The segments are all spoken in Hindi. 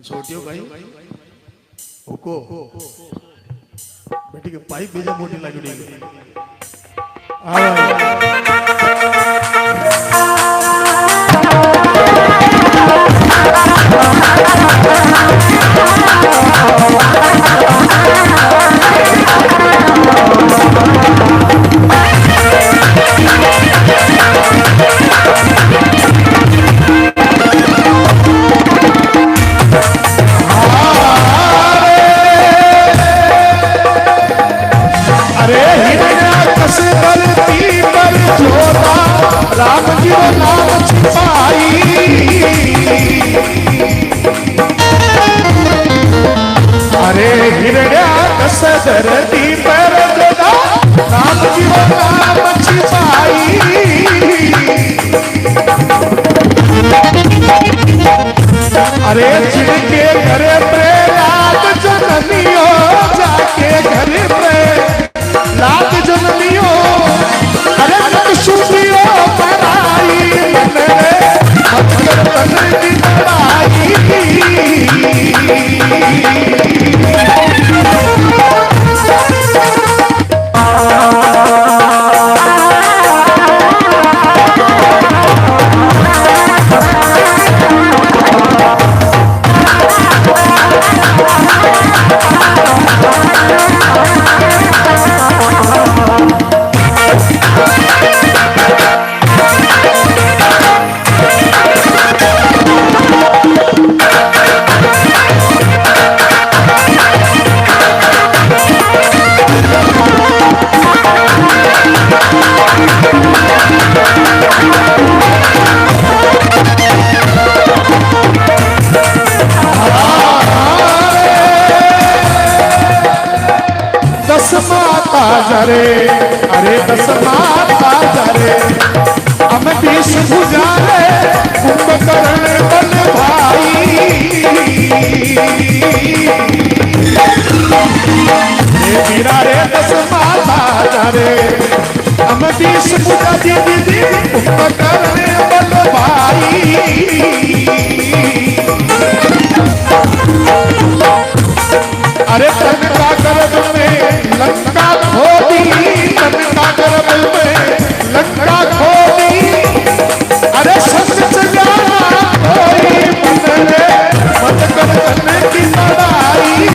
छोटियों कहीं ओको बेटी के पाइप बीजा मोटी लगी राम जी वो नाम छिपाई अरे हिरण्याकश धरती पर जोड़ा राम जी वो नाम छिपाई अरे जिनके घरे प्रहलाद जननियों जाके घरे प्रहलाद जननियों अरे नक्शुदियों पराई जरे अरे दस माता जरे अमतीश भुजारे कुंभकर्ण बल भाई वीरा रे दस माता जरे अमतीश भुजा दीदी कुंभकर्ण बल भाई अरे तन का गर्भ में लंका खोदी तन का गर्भ में लंका खोदी अरे सच जाना कोई मन रे मत कर करने की लड़ाई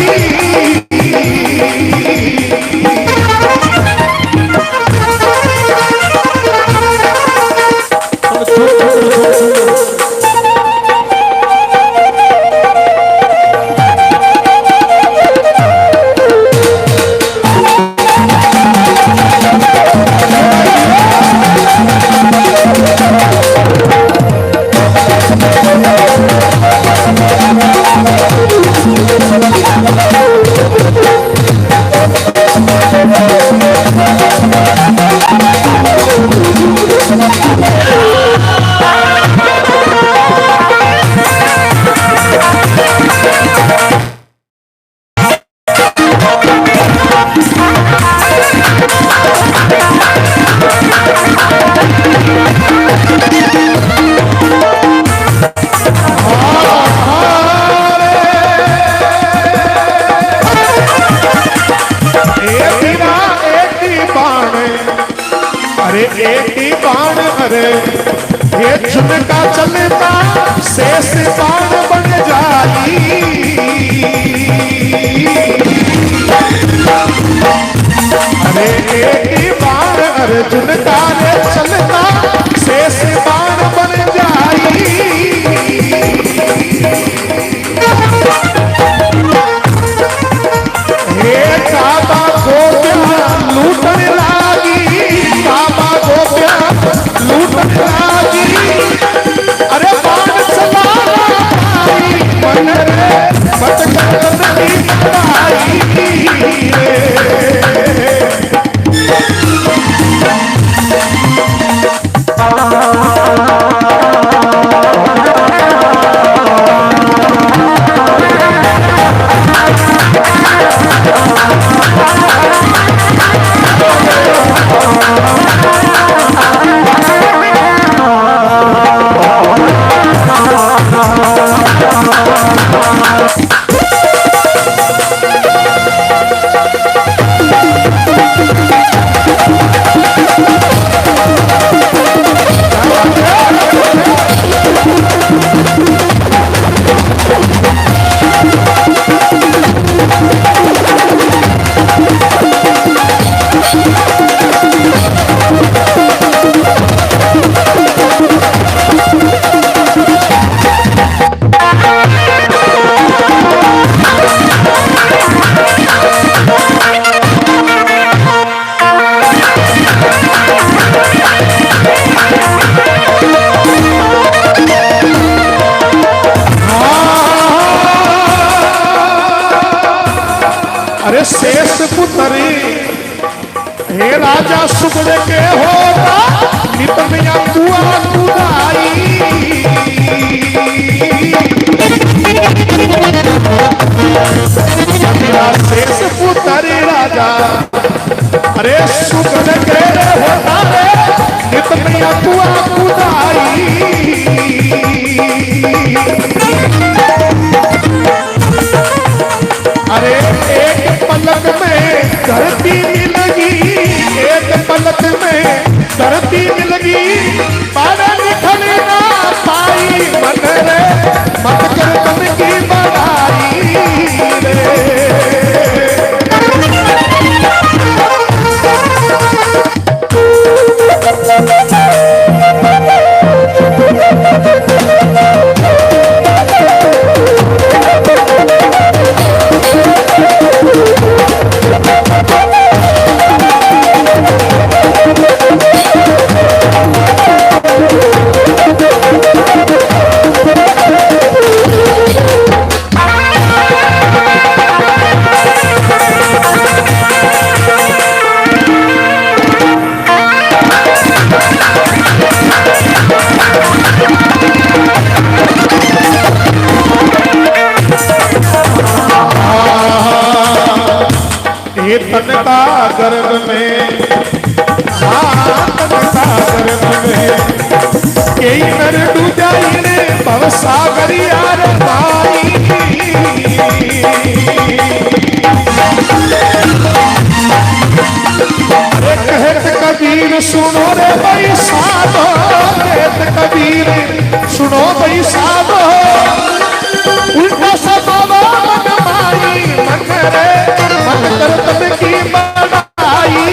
अरे एक ही बाण अरे ये झुमका चलता शेष बाण बन जाई अरे एक ही बाण अर्जुन का रे चलता शेष बाण बन जाई हे काबा गोपिया लूटन लागी काबा गोपिया लूटन लागी अरे बाण चलाना भाई मन रे भटकर नहीं आई शेष पुत्री हे राजा सुगड़ के होता नितमिया कुआ कुदाई शेष पुत्री राजा अरे सुगड़ के होता रे नितमिया कुआ कुदाई अरे एक पलक में धरती मिलगी एक पलक में धरती मिलगी पारा निकले ना पाई मन रे मत कर तन की बड़ाई रे तन का गर्भ में तन का गर्भ में कई नर डूजाई ने भवसागरिया रे भाई कहत कबीर सुनो रे भाई साधो कहत कबीर सुनो भाई साधो उल्टा सा बाबा मन माई मन रे मन कर तब की बनाई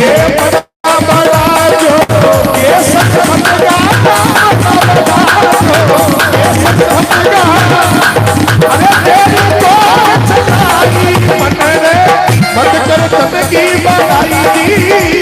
ये बड़ा बड़ा जो ये सच मत गाना ये सच मत गाना अरे तेरी तो चलाई मन रे मत कर तब की बनाई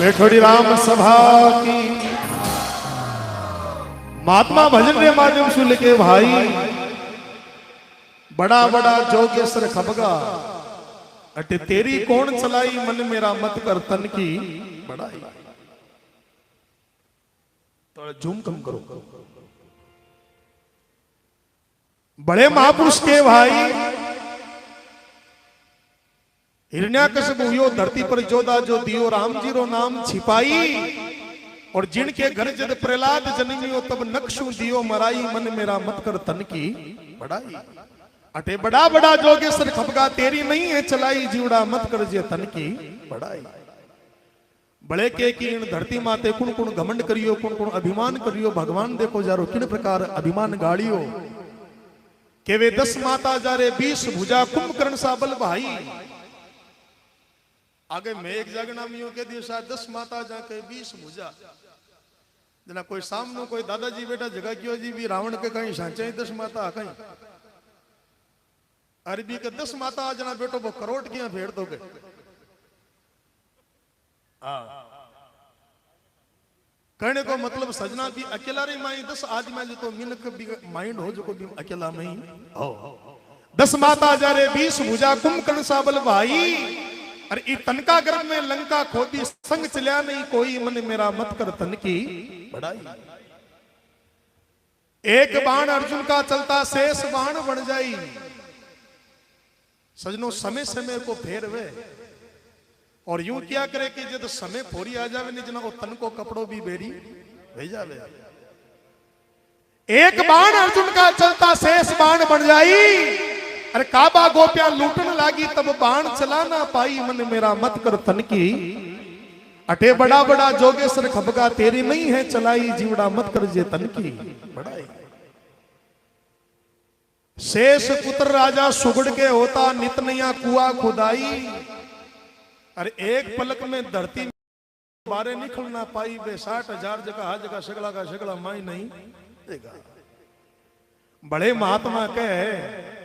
जेठोड़ी राम सभा की। महात्मा भजन के माध्यम से लिखे भाई, बड़ा बड़ा जोगेश्वर खबगा अटे तेरी कौन चलाई, मन मेरा मत कर तन की बड़ाई। थोड़ा झूम कम करो। बड़े महापुरुष के भाई हिरण्याकश्यप हुयो धरती पर जोधा जो दियो राम जी रो नाम छिपाई। और जिनके घर जब प्रहलाद जन्मियो तब नक्शु दियो मराई, मन मेरा मत कर तन की बड़ाई। अटे बड़ा बड़ा जोगेश्वर खपगा तेरी नहीं है चलाई, जीवड़ा मत कर जे तन की बड़ाई। बड़े के कीन धरती माते कुण कुण घमंड करियो, कुण कुण अभिमान करियो। भगवान देखो जारो किन प्रकार अभिमान गाड़ियो। के वे 10 माता जारे 20 भुजा, कुंभकर्ण सा बल भाई। आगे मैं एक जगना में के दिवसा 10 माता जाके 20 भुजा। जना कोई सामने कोई दादाजी बेटा जगह क्यों जी भी रावण के कहीं सांचे 10 माता कहीं अरबी के 10 माता जना बेटो वो करोड़ किया भेड़ दो गए। कहने को मतलब सजना भी अकेला रे माई 10 आदमी जो तो मिनक भी माइंड हो जो को भी अकेला में ही हो। 10 माता जारे 20 भुजा, कुंभकर्ण सा बल भाई। अरे ई तनका गर्भ में लंका खोदी, संग चलिया नहीं कोई, मन मेरा मत कर तन की बड़ाई। एक बाण अर्जुन का चलता शेष बाण बन जाई। सजनों समय समय को फेरवे और यूं क्या करे कि जब समय फोरी आ जावे नहीं जना वो तन को कपड़ो भी बेरी भेज जावे। एक बाण अर्जुन का चलता शेष बाण बन जाई। अरे काबा गोपियां लूटने लागी तब बाण चला ना पाई, मन मेरा मत कर तन की। अटे बड़ा बड़ा जोगेश्वर खबगा तेरी नहीं है चलाई, जीवड़ा मत कर जे तन की बड़ाई। शेष पुत्र राजा सुगड़ के होता, नित नया कुआ खुदाई। अरे एक पलक में धरती बारे निकल ना पाई। वे 60,000 जगह हर जगह शगला का शगला माई नहीं देगा। बड़े महात्मा कहे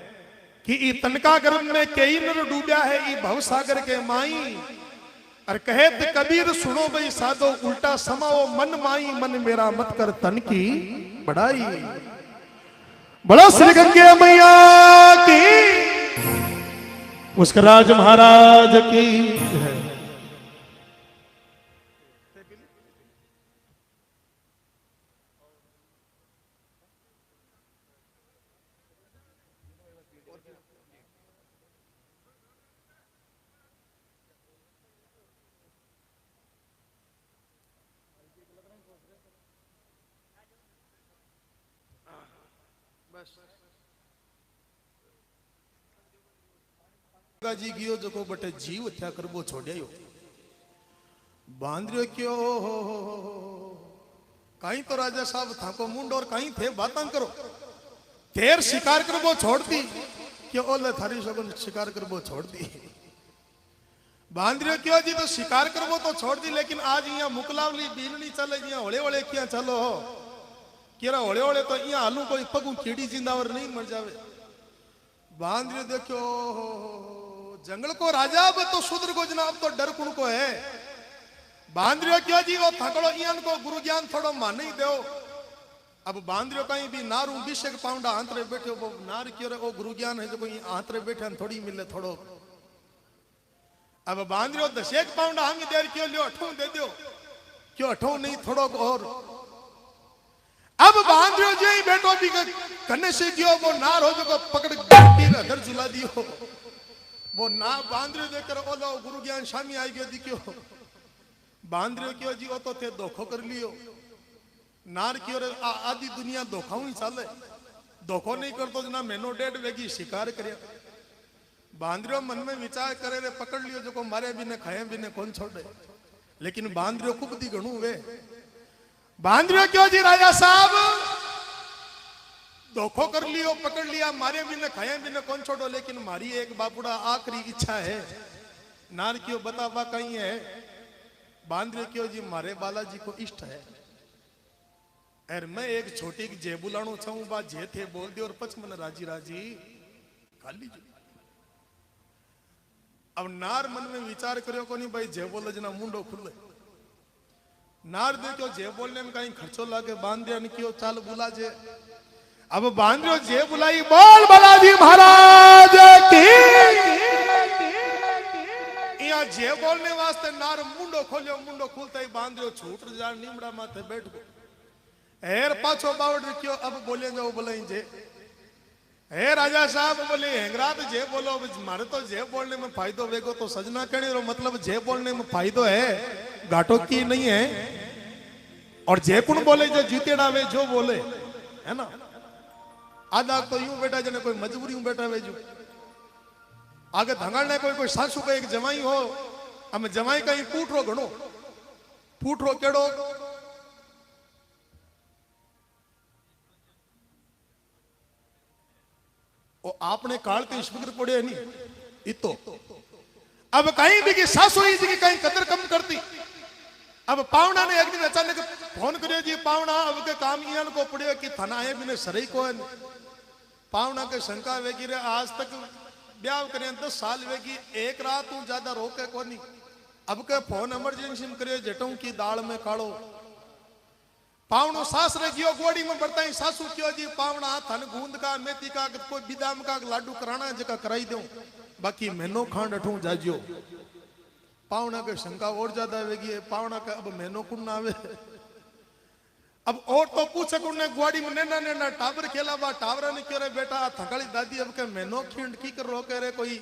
कि ई तनका गर्भ में कई नर डूबया है ई भव सागर के माई। और कहे तो कबीर सुनो भाई साधो, उल्टा समाओ मन माई, मन मेरा मत कर तन की बड़ाई। बड़ा श्री गंगे मैया की, पुष्कराज महाराज की है। जी गियो जो को बटे जीव थया करबो छोड़ियो। बांद्रियो क्यों कहीं तो राजा साहब थाको मुंड और कहीं थे बातां करो। तेर शिकार करबो छोड़ दी क्यों ओले थारी सगन शिकार करबो छोड़ दी। बांद्रियो क्यों जी तो शिकार करबो तो छोड़ दी, लेकिन आज यहाँ मुकलावली बीननी चले यहाँ होले होले क्या चलो हो केरा होले होले तो यहाँ हालू कोई पगू कीड़ी जिंदावर नहीं मर जावे। बांद्रियो देखो जंगल को राजा अब तो शूद्र को जनाब तो डर कुण को है। बांद्रियो क्यों जी वो थकड़ो इयान को गुरु ज्ञान थोड़ो मान ही दो। अब बांद्रियो कहीं भी नारू 20 पाउंड आंतरे बैठे वो नार क्यों रे वो गुरु ज्ञान है जो कोई आंतरे बैठे थोड़ी मिले थोड़ो। अब बांद्रियो 10 पाउंड हम देर क्यों लियो 8 दे दो क्यों 8 नहीं थोड़ो और। अब बांद्रियो जो ही बैठो भी कन्ने से दियो वो नार हो जो पकड़ घर झुला दियो। वो ना बांद्रियो देखकर ओलो गुरु ज्ञान शामी आई गयो दिखियो। बांद्रियो क्यों जी वो तो थे धोखो कर लियो। नार की और आधी दुनिया धोखा ही चाले, धोखो नहीं कर तो ना मैनो डेढ़ वेगी शिकार करे। बांद्रियो मन में विचार करे रे पकड़ लियो जो को मारे भी ने खाए भी ने कौन छोड़े। लेकिन बांद्रियो खूब दी गणु वे। बांद्रियो क्यों जी राजा साहब धोखो कर लियो पकड़ लिया मारे भी ने खाए भी ने कौन छोड़ो। लेकिन मारी एक बापुड़ा आखिरी इच्छा है। नार क्यों बतावा कहीं है। बांद्रियो क्यों जी मारे बालाजी को इष्ट है। और मैं एक छोटी जे बुलाणो चाहूं बा जे थे बोल दे और पच मन राजी राजी खाली। अब नार मन में विचार करो को नहीं भाई जे बोल जना मुंडो खुले नार देखो जे बोलने में कहीं खर्चो लागे बांध दिया क्यों चाल बुला जे अब बांध लो जे बुलाई बोल बालाजी महाराज की यहाँ जे बोलने वास्ते नार मुंडो खोलियो मुंडो खुलता ही बांध लो छूट जा नीमड़ा माथे बैठ गो हेर पाछो बावड़ क्यों अब बोले जाओ बोले जे हे राजा साहब बोले हेंगरात जे बोलो मारे तो जे बोलने में फायदो वेगो तो सजना कहने रो मतलब जे बोलने में फायदो है घाटो की नहीं है और जे कुण बोले जो जीतेड़ा वे जो बोले है ना आधा तो यूं बैठा जने कोई मजबूरी में बैठा वेजू आगे धंगाड़ ने कोई सासू का एक जमाई हो हम जमाई कहीं पूठरो घणो पूठरो केड़ो ओ आपने काल के शुक्र पड़े नहीं इतो अब कहीं भी की सासू जी की कहीं कदर कम करती अब पावना ने एक दिन अचानक फोन करियो जी पावना अब के काम इयान को पड़ियो कि थाना है बिने सरई को पावना के शंका वेगी रे आज तक ब्याह करे 10 साल वेगी एक रात तू ज्यादा रोके कोनी अब के फोन इमरजेंसी में करियो जटों की दाल में कालो पावनो सासरे गियो गोड़ी में बढ़ता ही सासू क्यों जी पावना थन गूंद का मेथी का कोई बिदाम का लाडू कराना जका कराई दूं बाकी मैनो खांड अठू जाजियो पावना के शंका और ज्यादा आवेगी पावना का अब मैनो कुन ना आवे अब और तो पूछे कुन ने गोड़ी में नैना नैना टावर खेला बा टावरा ने क्यों रे बेटा थकाली दादी अब के मैनो खींड की कर रोके रे कोई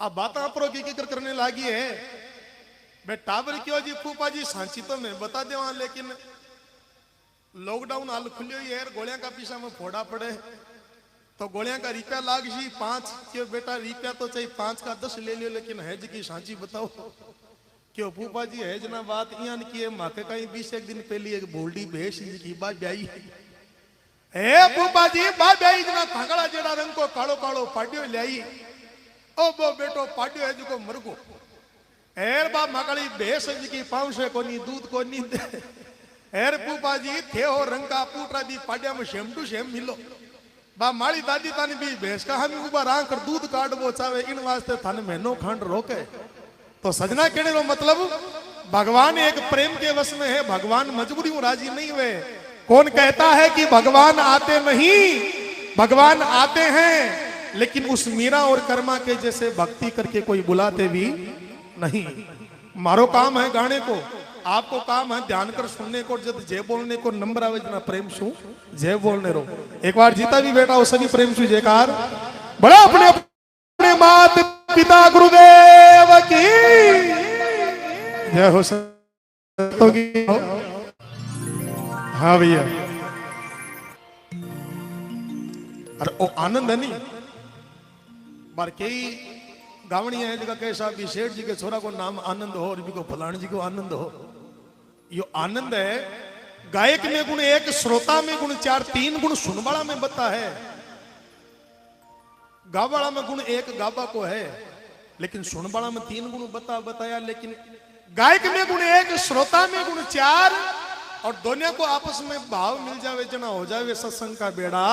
अब बाता परो की कर करने लागी है बे टावर क्यों जी फूफा जी सांची तो मैं बता दे वहां लेकिन लॉकडाउन हाल खुलियो यार गोलियां का पीछा में फोड़ा पड़े तो गोलियां का रुपया लाग जी 5 क्यों बेटा रुपया तो चाहिए 5 का 10 ले लियो लेकिन हैज की सांची बताओ क्यों फूफा जी हैज ना बात इयान की है माके कहीं 20 एक दिन पहले एक बोल्डी भेष की बात ब्याई ए फूफा जी बात ब्याई जना थांगड़ा जेड़ा रंग को कालो कालो पाड्यो लाई ओ बो बेटो पाड्यो है जो मरगो एर बा मकड़ी भेष की पाउसे कोनी दूध कोनी दे एर फूफा जी थे हो रंग का पूटरा दी पाड्या में शेम टू शेम मिलो बा माड़ी दादी तानी भी भैंस का हम उबा रां कर दूध काट वो चावे इन वास्ते थाने महीनों खंड रोके तो सजना कहने रो मतलब भगवान एक प्रेम के वश में है भगवान मजबूरी में राजी नहीं हुए कौन कहता है कि भगवान आते नहीं भगवान आते हैं लेकिन उस मीरा और कर्मा के जैसे भक्ति करके कोई बुलाते भी नहीं मारो काम है गाने को आपको काम है ध्यान कर सुनने को जब जय बोलने को नंबर आवे जना प्रेम सु जय बोलने रो एक बार जीता भी बेटा हो सभी प्रेम सु जयकार बड़ा अपने अपने मात पिता गुरुदेव की जय हो सकतो की हाँ भैया अरे ओ आनंद है नहीं बार कई गावणी है जगह कैसा भी सेठ जी के छोरा को नाम आनंद हो और भी को फलानी जी को आनंद हो यो आनंद है गायक में गुण 1 श्रोता में गुण 4 3 गुण सुनवाला में बता है गावाला में गुण 1 गाबा को है लेकिन सुनवाला में 3 गुण बताया लेकिन गायक में गुण 1 श्रोता में गुण 4 और दोनों को आपस में भाव मिल जावे जना हो जावे सत्संग का बेड़ा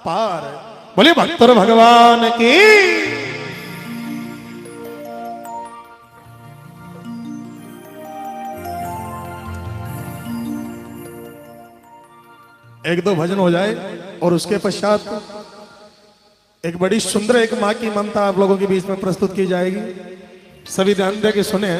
पार बोले भक्तर भगवान की एक दो भजन हो जाए और उसके पश्चात एक बड़ी सुंदर एक माँ की ममता आप लोगों के बीच में प्रस्तुत की जाएगी सभी ध्यान दे के सुने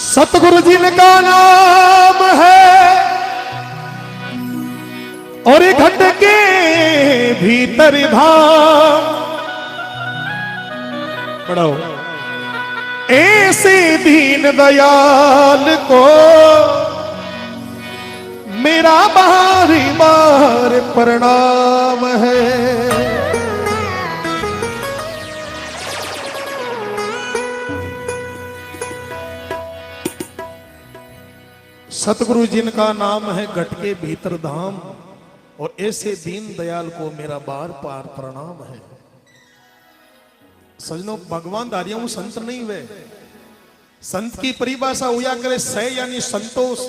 सतगुरु जी का नाम है और घट के भीतर धाम पढ़ो ऐसे दीन दयाल को मेरा बारी बार प्रणाम है। सतगुरु जिनका नाम है घट के भीतर धाम, और ऐसे दीन दयाल को मेरा बार बार प्रणाम है। सजनों, भगवान धारियों संत नहीं वे। संत की परिभाषा हुआ करे सह यानी संतोष,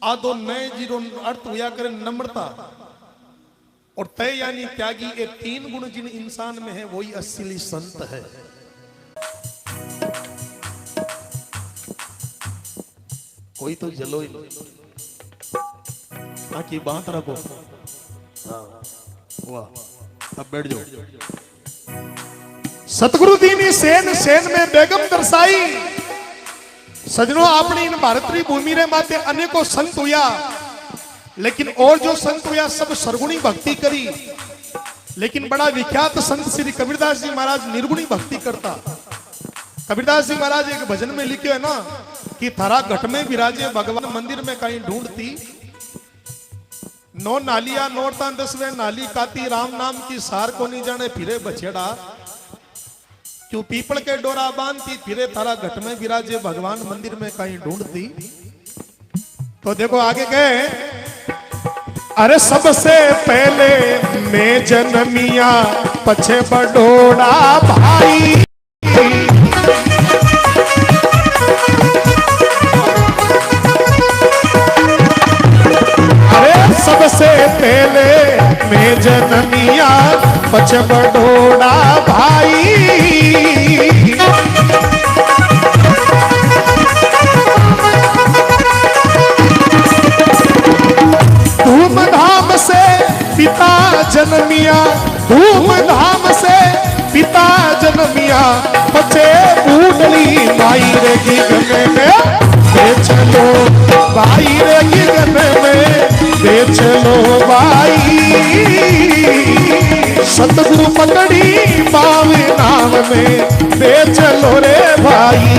आदो नए जीरो अर्थ हुआ करे नम्रता, और तय यानी त्यागी। ये तीन गुण जिन इंसान में है वही असली संत है। कोई तो जलो ही आकी बात रखो। वाह, अब बैठ जाओ। सतगुरु दीनी सेन सेन में बेगम दर्शाई। सजनों, अपनी इन भारतीय भूमि रे माते अनेकों संत हुआ, लेकिन और जो संत हुआ सब सरगुणी भक्ति करी। लेकिन बड़ा विख्यात संत श्री कबीरदास जी महाराज निर्गुणी भक्ति करता। कबीरदास जी महाराज एक भजन में लिखे है ना कि थारा घट में विराजे भगवान मंदिर में कहीं ढूंढती, नो नालिया नोरता दसवें नाली काती, राम नाम की सार को नहीं जाने फिरे बछेड़ा, क्यों पीपल के डोरा बांधती, फिरे थारा घट में विराजे भगवान मंदिर में कहीं ढूंढती। तो देखो आगे गए, अरे सबसे पहले मैं जन्मिया पछे बडोड़ा भाई, सबसे पहले मैं जन्मिया पछ बडोड़ा भाई, धूमधाम से पिता जन्मिया, धूमधाम से पिता जन्मिया, पछे बूढ़ली माई रेगी गने में, चलो भाई रेगी गने में, चलो भाई। सतगुरु पकड़ी पावे नाम में, दे चलो रे भाई।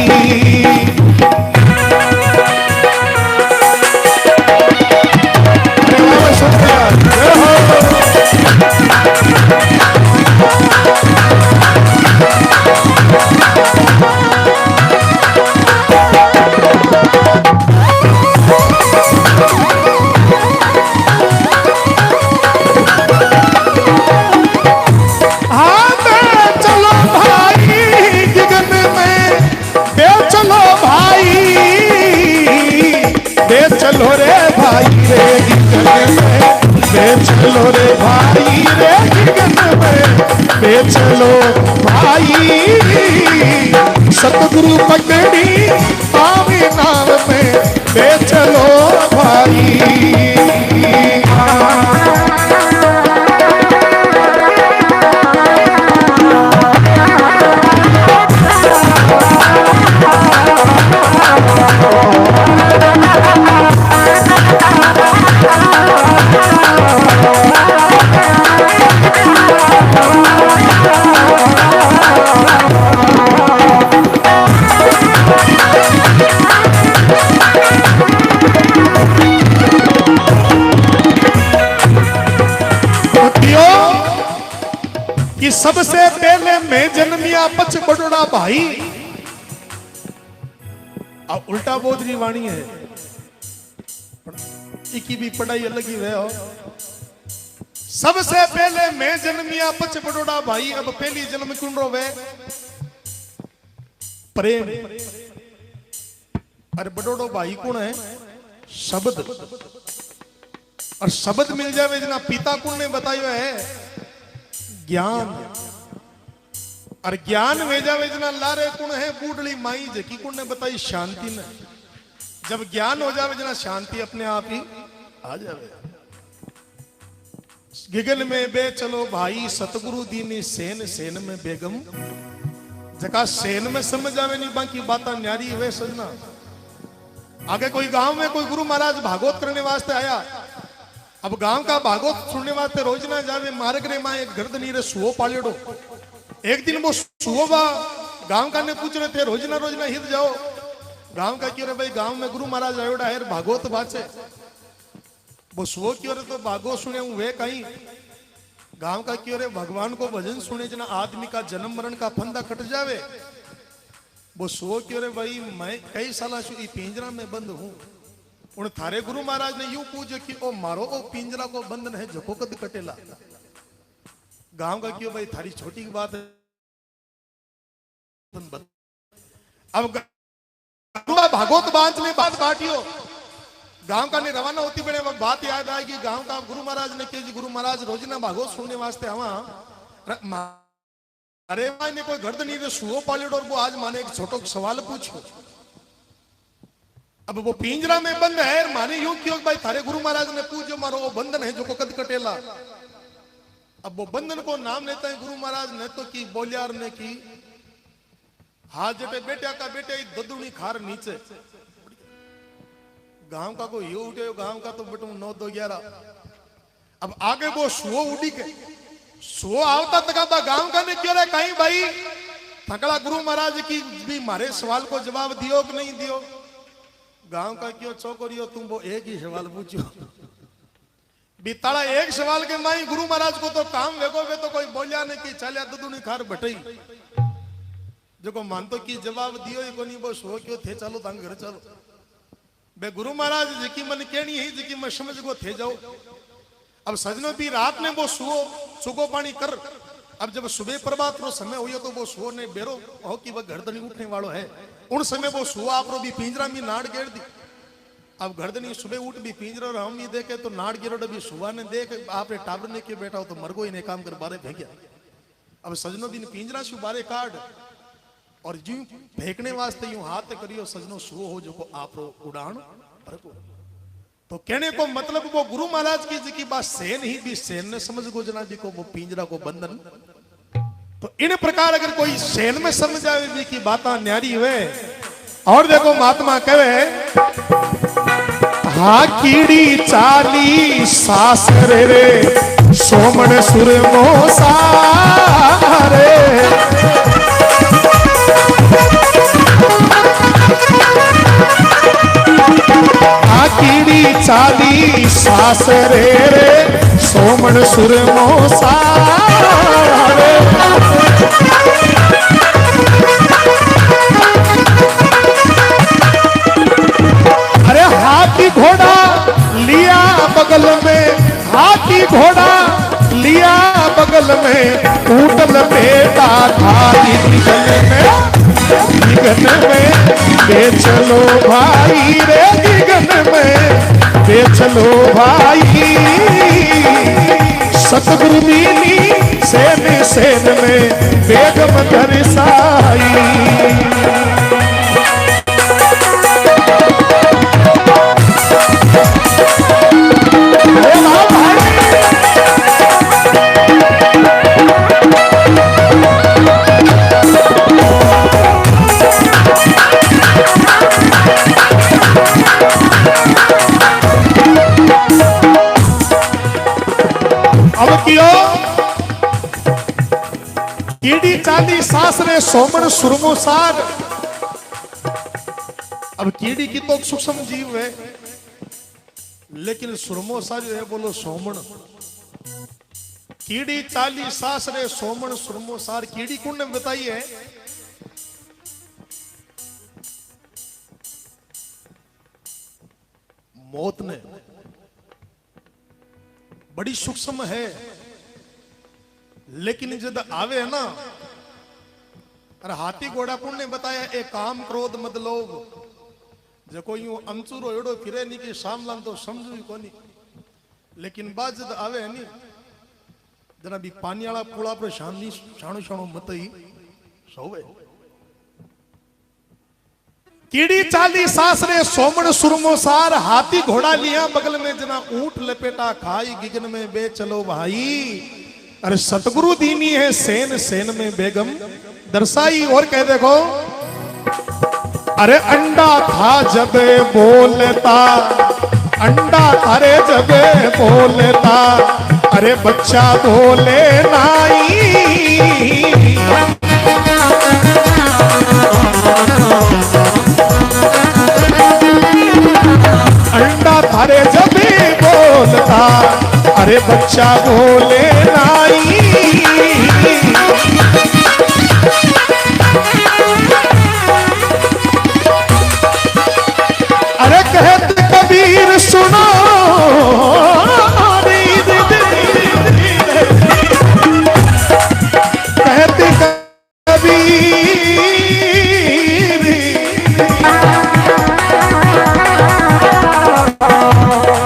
चलो रे भाई रे गगन में, चलो रे भाई रे गगन में, चलो भाई। सतगुरु पकड़ी पावे नाम में, चलो भाई। कि सबसे पहले मैं जन्मिया पछ बडोड़ा भाई। अब उल्टा बोधरी वाणी है, इकी भी पढ़ाई अलग ही है। सबसे पहले मैं जन्मिया पछ बडोड़ा भाई। अब पहली जन्म कौन रोवे? प्रेम। अरे बडोड़ो भाई कौन है? शब्द। और शब्द मिल जावे जना पिता कौन ने बताया है? ज्ञान। और ज्ञान में जावे जना लारे कौन है? बूढ़ली माई जकी कौन ने बताई? शांति ने। जब ज्ञान हो जावे जना शांति अपने आप ही आ जावे। गिगन में बे चलो भाई, सतगुरु दीनी सेन सेन में बेगम। जका सेन में समझ आवे नहीं बाकी बात न्यारी वे सजना। आगे कोई गांव में कोई गुरु महाराज भागवत करने वास्ते आया। अब गांव का भागवत सुनने वास्ते रोज ना जावे। मार्ग रे मां एक गर्द नीरे सुओ पालेड़ो। एक दिन वो सुओ बा गांव का ने पूछ रहे थे रोज ना हित जाओ। गांव का क्यों रे भाई, गांव में गुरु महाराज आयोड़ा है भागवत बाचे। वो सो क्यों रे तो भागो सुने हूं वे कहीं गांव का क्यों रे भगवान को भजन सुने जना आदमी का जन्म मरण का फंदा कट जावे। वो सो क्यों रे भाई मैं कई साल से पिंजरा में बंद हूं। उन थारे गुरु महाराज ने यूं पूछो कि ओ मारो ओ पिंजरा को बंधन है जको कद कटेला। गांव का क्यों भाई थारी छोटी की बात है। अब भागवत बांध में बात काटियो गांव का ने रवाना होती बड़े वक्त बात याद आएगी। गांव का गुरु महाराज ने कहा जी गुरु महाराज रोजना भागवत सुनने वास्ते हवा अरे भाई ने कोई गर्द नहीं सुओ पालियो और वो आज माने एक छोटो सवाल पूछो। अब वो पिंजरा में बंद है माने यूं क्यों भाई थारे गुरु महाराज ने पूछो मारो वो बंधन है जो को कद कटेला। अब वो बंधन को नाम लेता है गुरु महाराज ने तो की बोलियार ने की हाथ जटे बेटा का बेटे ददुनी खार नीचे। गांव का को यो उठे गांव का तो बटू 9-2-11। अब आगे वो सुओ उड़ी के सुओ आवता तक गांव का ने क्यों रहा कहीं भाई थकड़ा गुरु महाराज की भी मारे सवाल को जवाब दियो कि नहीं दियो। गांव का क्यों चौकरियो तुम वो एक ही सवाल पूछो बीताड़ा एक सवाल के माई गुरु महाराज को तो काम वेगो वे तो कोई बोलिया नहीं कि चलिया ददुनी खार बटई जो को मानतो की जवाब दियो ही कोनी वो सो क्यों थे चलो तंग घर चलो बे गुरु महाराज जिकी मन कहनी है जिकी मैं समझ को थे जाओ। अब सजनों भी रात में वो सुगो पानी कर। अब जब सुबह प्रभात रो समय हुई तो वो सुओ ने बेरो हो कि वह गर्दनी उठने वालों है उन समय वो सुओ आप रो भी पिंजरा में नाड़ गेर दी। अब गर्दनी सुबह उठ भी पिंजरा और हम ही देखे तो नाड़ गिरो भी सुबह ने देख आपने टावर ने क्यों बैठा हो तो मरगो ही ने काम कर बारे फेंकिया। अब सजनों भी पिंजरा से बारे काट और यूं फेंकने वास्ते यूं हाथ करियो सजनों सुओ हो जो को आप उड़ान तो कहने को मतलब वो गुरु महाराज की जी की बात सेन ही भी सेन ने समझ गो जना जी को वो पिंजरा को बंधन। तो इन प्रकार अगर कोई सेन में समझ आवे जी की बात न्यारी हुए। और देखो महात्मा कहे हाँ कीड़ी चाली सास रे सोमन सुर मोसारे कीड़ी चाली सास रे सोमन सुर मोसारे। अरे हाथी घोड़ा लिया बगल में हाथी घोड़ा लिया बगल में ऊँट लपेटा खाई दिगन में बेचलो भाई रे दिगन में बेचलो भाई। सतगुरु दीनी सेन सेन में बेगम दरसाई। कीड़ी चाली सास रे सोमन सुरमो सार। अब कीड़ी की तो सूक्ष्म जीव है लेकिन सुरमो सार जो है बोलो सोमन। कीड़ी चाली सास रे सोमन सुरमो सार। कीड़ी कौन ने बताई है मौत ने। बड़ी सूक्ष्म है लेकिन जब आवे है ना। अरे हाथी घोड़ा पुण्य बताया एक काम क्रोध मद लोभ जो कोई यूं अंचूरो एड़ो फिरे नहीं कि सामलान तो समझू ही कोनी। लेकिन बाद जब आवे है नी जना भी पानी वाला पुला पर शानी शाणु शाणु मत ही सोवे। कीड़ी चाली सास रे सोमन सुरमो सार। हाथी घोड़ा लिया बगल में जना ऊंट लपेटा खाई गिगन में बेचलो भाई। अरे सतगुरु दीनी है सेन सेन में बेगम दरसाई। और कह देखो अरे अंडा था जब बोलता अंडा अरे जब बोलता अरे बच्चा बोले नाई। अंडा थारे जब बोल था, अरे बच्चा बोले नाई। अरे कहते कबीर सुनो, कहते कबीर,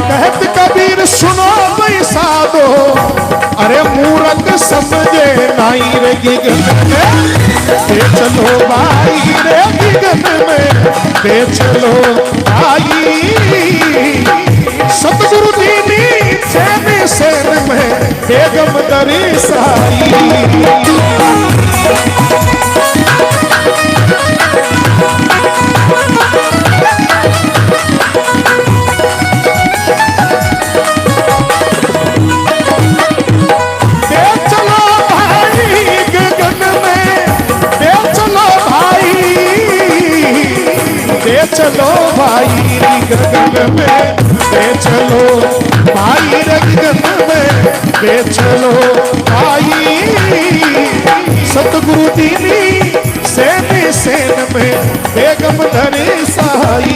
कहते कबीर सुनो पैसा दो, अरे मूरख समझे नाई रे गिगन में, दे चलो भाई रे गिगन में, दे चलो भाई। सतगुरु दीनी सेन सेन में बेगम दरी साई। चलो भाई गगन में, दे चलो भाई गगन में, दे चलो भाई। सतगुरु दीनी सेन सेन में बेगम धरे साई।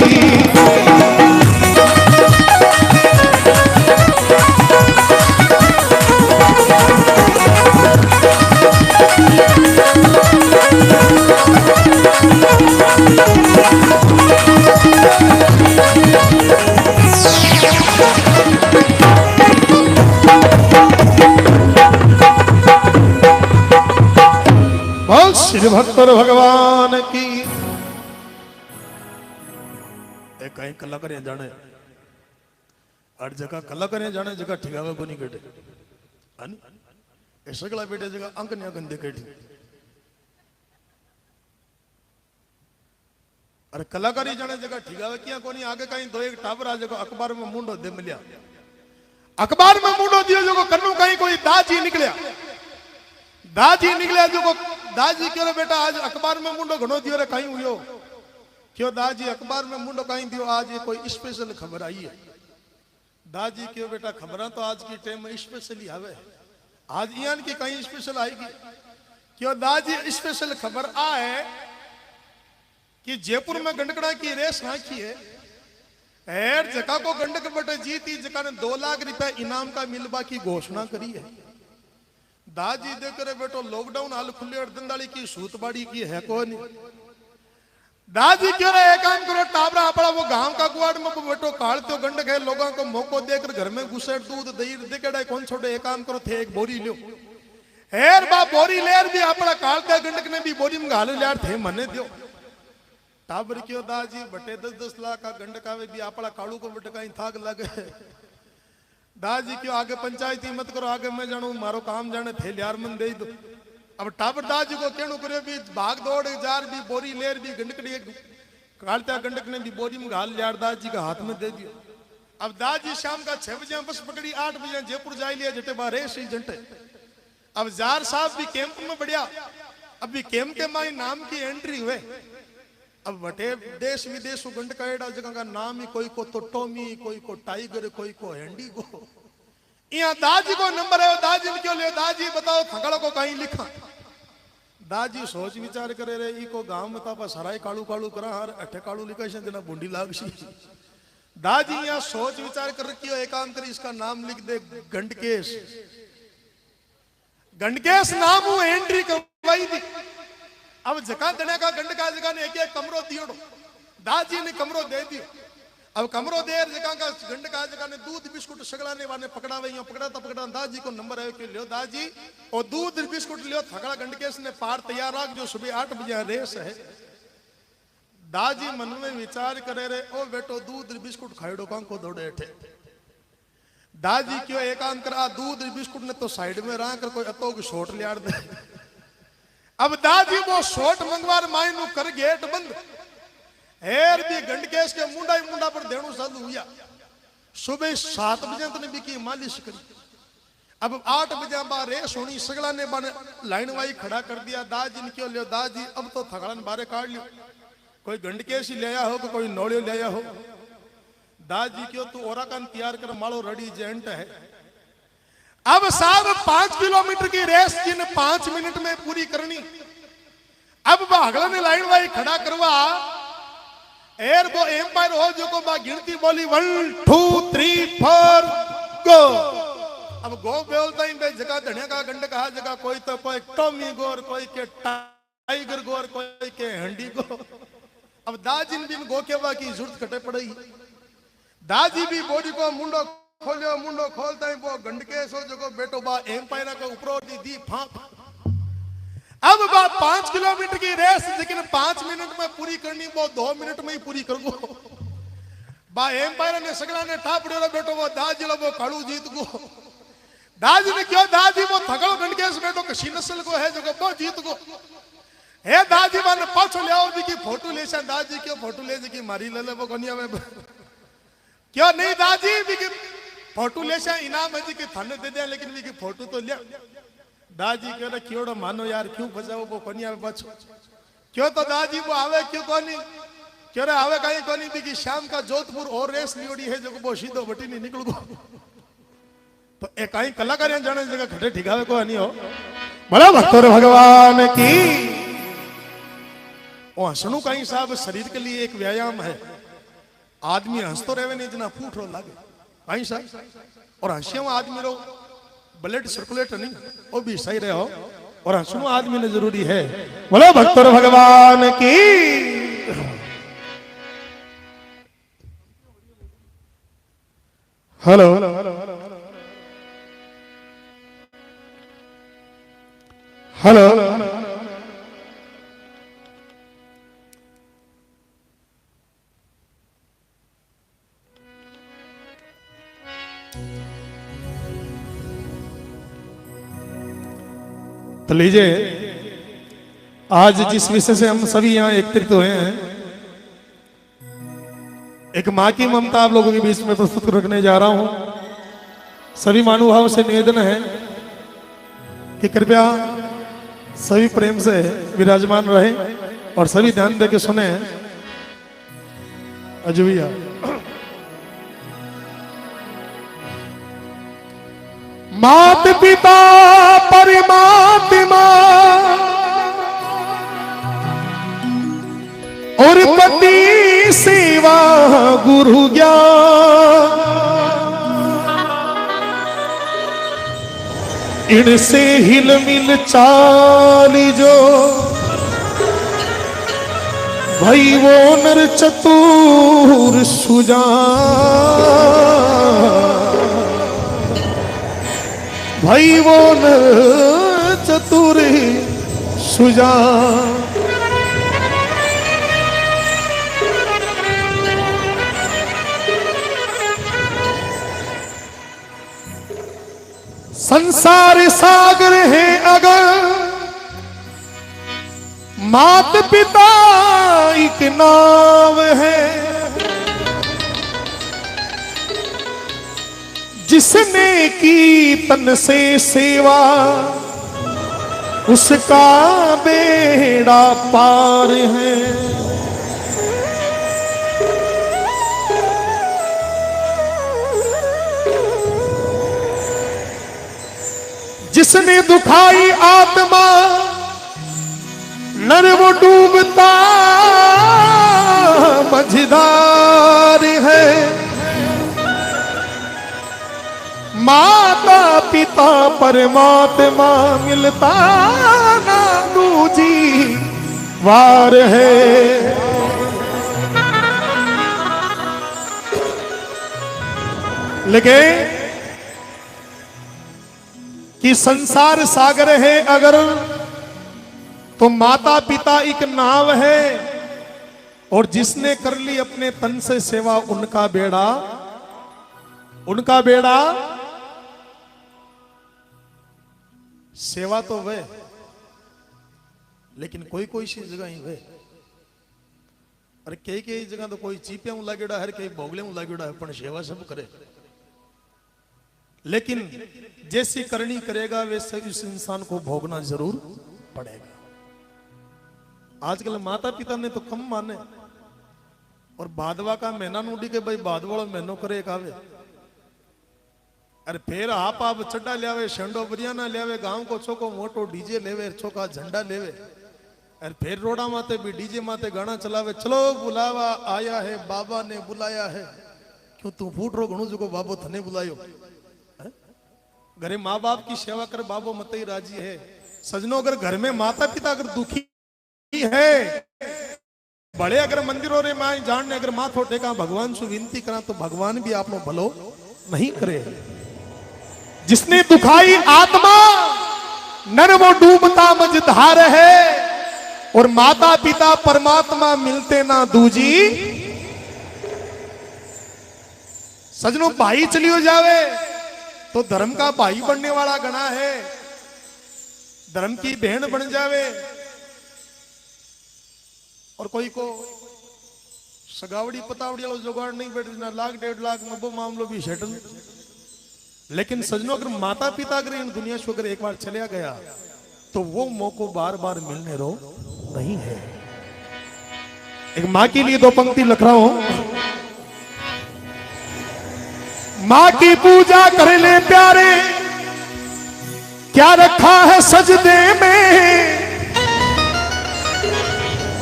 श्री भक्तर भगवान की। कहीं कला करें जाने, हर जगह कला करें जाने, जगह ठिकावे को नहीं कटे, सगला बेटे जगह अंक नहीं गंदे कटी। अरे कलाकारी जाने जगह ठिकावे किया को नहीं, आगे कहीं दो एक टावर आ जगह अखबार में मुंडो दे मिलिया, अखबार में मुंडो दियो जो कन्नू कहीं कोई दाजी निकलिया, दाजी निकलिया जो दाजी क्यों बेटा आज अखबार में मुंडो घणो दियो रे कहीं हुयो, क्यों दाजी अखबार में मुंडो कहीं दियो, आज ये कोई स्पेशल खबर आई है। दाजी क्यों बेटा खबर तो आज की टाइम में स्पेशली आवे, आज यान की कहीं स्पेशल आएगी, क्यों दाजी स्पेशल खबर आए कि जयपुर में गंडकड़ा की रेस नाखी है, एर जका को गंडक बटे जीती, जका ने 2 लाख रुपए इनाम का मिलवा की घोषणा करी है। दाजी देकर बेटो लॉकडाउन हाल खुले और दंदाली की सूतबाड़ी की है कौन, दादी क्यों रहे एक काम करो, टाबरा अपना वो गांव का गुआड़ में बेटो काढ़ते गंडक है, लोगों को मौको देकर घर में घुसे दूध दही देकर कौन छोड़े, एक काम करो थे एक बोरी लो, हेर बा बोरी लेर भी अपना काढ़ते गंडक ने भी बोरी में घाल लिया थे मने दियो। टाबर क्यों दाजी बटे 10-10 लाख का गंडक आवे भी अपना काड़ू को बटे कहीं थाक लगे, दाजी क्यों आगे पंचायती मत करो, आगे मैं जानू मारो काम जाने थे यार मन दे दो। अब टाबर दाजी को कहनो करे भी भाग दौड़ जार भी बोरी लेर भी गंडकड़ी कालता गंडक ने भी बोरी में घाल लिया, दादी का हाथ में दे दियो। अब दादी शाम का 6 बजे बस पकड़ी, 8 बजे जयपुर जा लिया, जटे बारे ही जंटे। अब जार साहब भी कैंप में बढ़िया, अब भी कैंप के माई नाम की एंट्री हुए, अब बटे देश विदेश गंड का एडा जगह का नाम ही, कोई को तो टॉमी, कोई को टाइगर, कोई को हैंडी को, यहाँ दादी को नंबर है, दादी ने क्यों ले, दादी बताओ थकड़ा को कहीं लिखा, दादी सोच विचार करे रे ई को गांव में तापा सराय कालू कालू करा हर अठे कालू लिखा जना बूंदी लागसी। दादी यहाँ सोच विचार कर रखी हो, एक काम करी इसका नाम लिख दे गंडकेश, गंडकेश नाम वो एंट्री करवाई थी। अब जका देने का गंड का जगह ने एक कमरो दियो, दादी ने कमरो दे दियो। अब कमरो देर जगह का गंड का जगह ने दूध बिस्कुट सगलाने वाले पकड़ावे, पकड़ा तो पकड़ा, दादी को नंबर है कि लियो दादी और दूध बिस्कुट लियो, थकड़ा गंडकेश ने पार तैयार रख, जो सुबह 8 बजे रेस है। दादी मन में विचार करे रे, ओ बेटो दूध बिस्कुट खाइडो का को दौड़े थे। दादी क्यों एक काम करा, दूध बिस्कुट ने तो साइड में रहा कर, कोई अतो की शॉट लिया दे। अब दादी वो शॉट मंगवार मायनू कर गेट बंद, हेर भी गंडकेश के मुंडा ही मुंडा पर देणु चालू हुआ। सुबह 7 बजे तो ने भी की मालिश करी। अब 8 बजे बाद रेस होनी, सगला ने बने लाइन वाई खड़ा कर दिया। दादी ने क्यों लियो, दादी अब तो थकड़न बारे काट लियो, कोई गंडकेश ही ले आया हो, कोई नौड़ियो ले आया हो। दादी क्यों तू और कान तैयार कर मालो रेडी जेंट है। अब साहब 5 किलोमीटर की रेस जिन 5 मिनट में पूरी करनी। अब अगला ने लाइन वाई खड़ा करवा एर वो एम्पायर हो जो को बा गिनती बोली 1 2 3 4 गो। अब गो बोलता ही जगह धनिया का गंड कहा जगह कोई तो कोई टॉमी गोर कोई के टाइगर गोर कोई के हंडी गो। अब दाजिन बिन गो के बा की जरूरत कटे पड़ी। दाजी भी बॉडी को मुंडो खोलियो मुंडो खोलता ही वो गंड के सो जो को बेटो बा एम्पायर का ऊपर दी फांक। अब 5 किलोमीटर की रेस लेकिन 5 मिनट में पूरी करनी वो 2 मिनट में ही पूरी कर गो। बा एम्पायर ने सगला ने ठापड़े बेटो वो दाजी लो वो काड़ू जीत गो। दाजी ने क्यों दादी वो थगड़ो गणकेश बेटो कशी नस्ल को है जो वो जीत गो। हे दादी माने पाछो ले आओ की फोटो ले सा दादी क्यों फोटो ले की मारी ले वो कोनिया में क्यों नहीं दादी भी की फोटो ले सा इनाम है जी की थाने दे दे लेकिन भी की फोटो तो ले। दादी कह रहे क्यों मानो यार क्यों फसाओ वो कोनिया में पाछो क्यों तो दादी वो आवे क्यों कोनी क्यों रे आवे कहीं कोनी भी की शाम का जोधपुर और रेस लियोड़ी है जो वो सीधो बटी नहीं निकल गो। तो एक कहीं कलाकार जाने जगह खड़े ठिकावे को नहीं हो बोला भक्तों भगवान की। और हंसणु कहीं साहब शरीर के लिए एक व्यायाम है। आदमी हंसतो रहे नहीं जना फूट रो लागे कहीं साहब। और हंसियों आदमी रो ब्लड सर्कुलेट नहीं वो भी सही रहे हो और हंसणु आदमी ने जरूरी है। बोलो भक्तों भगवान की। हेलो हेलो तो लीजिए आज जिस विषय से हम सभी यहाँ एकत्रित हुए हैं एक माँ की ममता आप लोगों के बीच में प्रस्तुत रखने जा रहा हूं। सभी महानुभावों से निवेदन है कि कृपया सभी प्रेम से विराजमान रहे और सभी ध्यान देके सुने। अजूबिया मात पिता परमात्मा और पति सेवा गुरु ज्ञान इनसे हिल मिल चाल जो भाई वो नर चतुर सुजान भाई वो नर चतुर सुजान। संसार सागर है अगर मात पिता एक नाव है जिसने की तन से सेवा उसका बेड़ा पार है। जिसने दुखाई आत्मा नर वो डूबता मझधार है। माता पिता परमात्मा मिलता ना दूजी वार है। लेकिन कि संसार सागर है अगर तो माता पिता एक नाव है और जिसने कर ली अपने तन से सेवा उनका बेड़ा सेवा तो वे लेकिन कोई कोई सी जगह ही वे अरे कई जगह तो कोई चीपिया लागेड़ा है कई भोगले लागेड़ा है पर सेवा सब करे। लेकिन जैसी करनी करेगा वैसे उस इंसान को भोगना जरूर पड़ेगा। आजकल माता पिता ने तो कम माने और भादवा का महीना नूडी के भाई भाद वालों महीनों करे कावे अरे फिर आप चड्डा लियावे शेंडो बरियाना लियावे गांव को चोको मोटो डीजे लेवे चोका झंडा लेवे अरे फिर रोडा माते भी डीजे माते गाना चलावे चलो बुलावा आया है बाबा ने बुलाया है क्यों तू फूट रो घणू जो बाबो थने बुलायो घरे माँ बाप की सेवा कर बाबो मत ही राजी है सजनों अगर घर में माता पिता अगर दुखी है बड़े अगर मंदिरों रे मां जानने अगर माँ थोड़े का भगवान से विनती करा तो भगवान भी आप भलो नहीं करे जिसने दुखाई आत्मा नर वो डूबता मझधार है और माता पिता परमात्मा मिलते ना दूजी सजनों भाई चलियो जावे तो धर्म का भाई बनने वाला गणा है धर्म की बहन बन जावे और कोई को सगावड़ी पतावड़ी वाला जुगाड़ नहीं बैठे ना लाख 1.5 लाख में वो मामलो भी सेटल लेकिन सजनों अगर माता पिता अगर इन दुनिया से अगर एक बार चलिया गया तो वो मौको बार बार मिलने रो नहीं है एक मां के लिए 2 पंक्ति लिख रहा हूं मां की पूजा कर ले प्यारे क्या रखा है सजदे में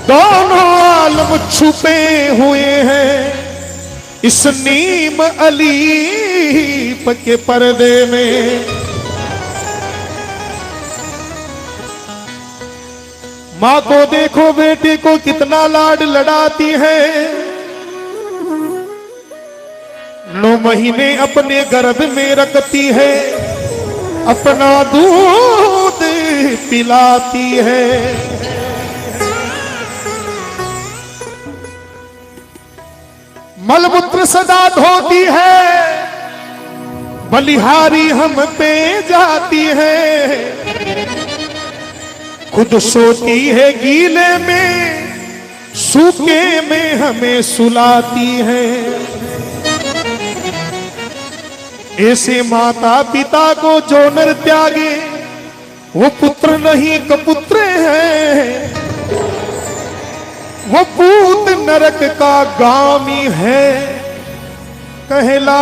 दोनों आलम छुपे हुए हैं इस नीम अलीप के पर्दे में माँ को देखो बेटे को कितना लाड लड़ाती है 9 महीने अपने गर्भ में रखती है अपना दूध पिलाती है मलमूत्र सदा धोती है बलिहारी हम पे जाती है खुद सोती है गीले में सूखे में हमें सुलाती है ऐसे माता पिता को जो नर त्यागे वो पुत्र नहीं कपुत्र है वो पूत नरक का गामी है कहलाता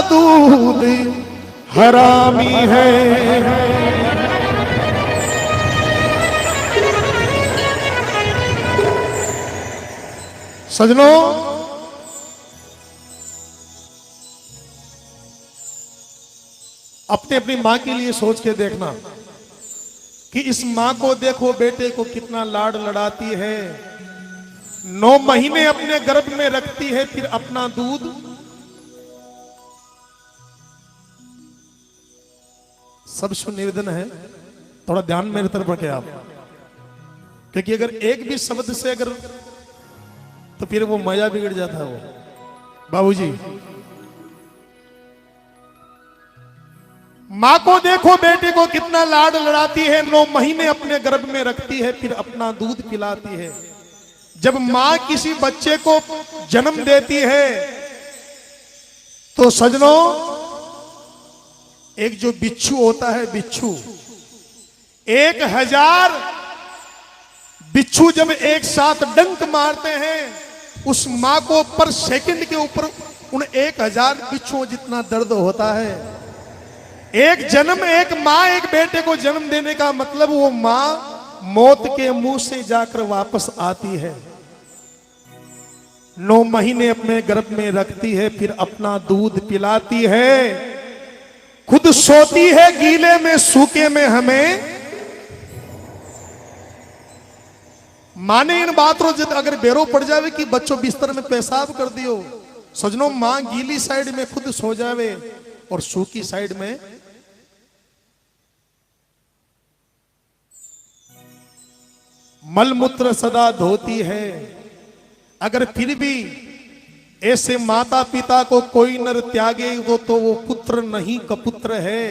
दूध हरामी है सजनों अपने अपनी मां के लिए सोच के देखना कि इस मां को देखो बेटे को कितना लाड लड़ाती है 9 महीने अपने गर्भ में रखती है फिर अपना दूध सबसे निवेदन है थोड़ा ध्यान मेरे तरफ रखें आप क्योंकि अगर एक भी शब्द से अगर तो फिर वो मजा बिगड़ जाता है वो बाबूजी मां को देखो बेटे को कितना लाड लड़ाती है 9 महीने अपने गर्भ में रखती है फिर अपना दूध पिलाती है जब मां किसी बच्चे को जन्म देती है तो सजनों एक जो बिच्छू होता है बिच्छू 1000 बिच्छू जब एक साथ डंक मारते हैं उस मां को पर सेकंड के ऊपर उन 1000 बिच्छुओं जितना दर्द होता है एक जन्म एक मां एक बेटे को जन्म देने का मतलब वो मां मौत के मुंह से जाकर वापस आती है 9 महीने अपने गर्भ में रखती है फिर अपना दूध पिलाती है खुद सोती है गीले में सूखे में हमें माने इन बातों जब अगर बेरो पड़ जावे कि बच्चों बिस्तर में पेशाब कर दियो सजनों मां गीली साइड में खुद सो जावे और सूखी साइड में मलमूत्र सदा धोती है अगर फिर भी ऐसे माता पिता को कोई नर त्यागे तो वो पुत्र नहीं कपुत्र है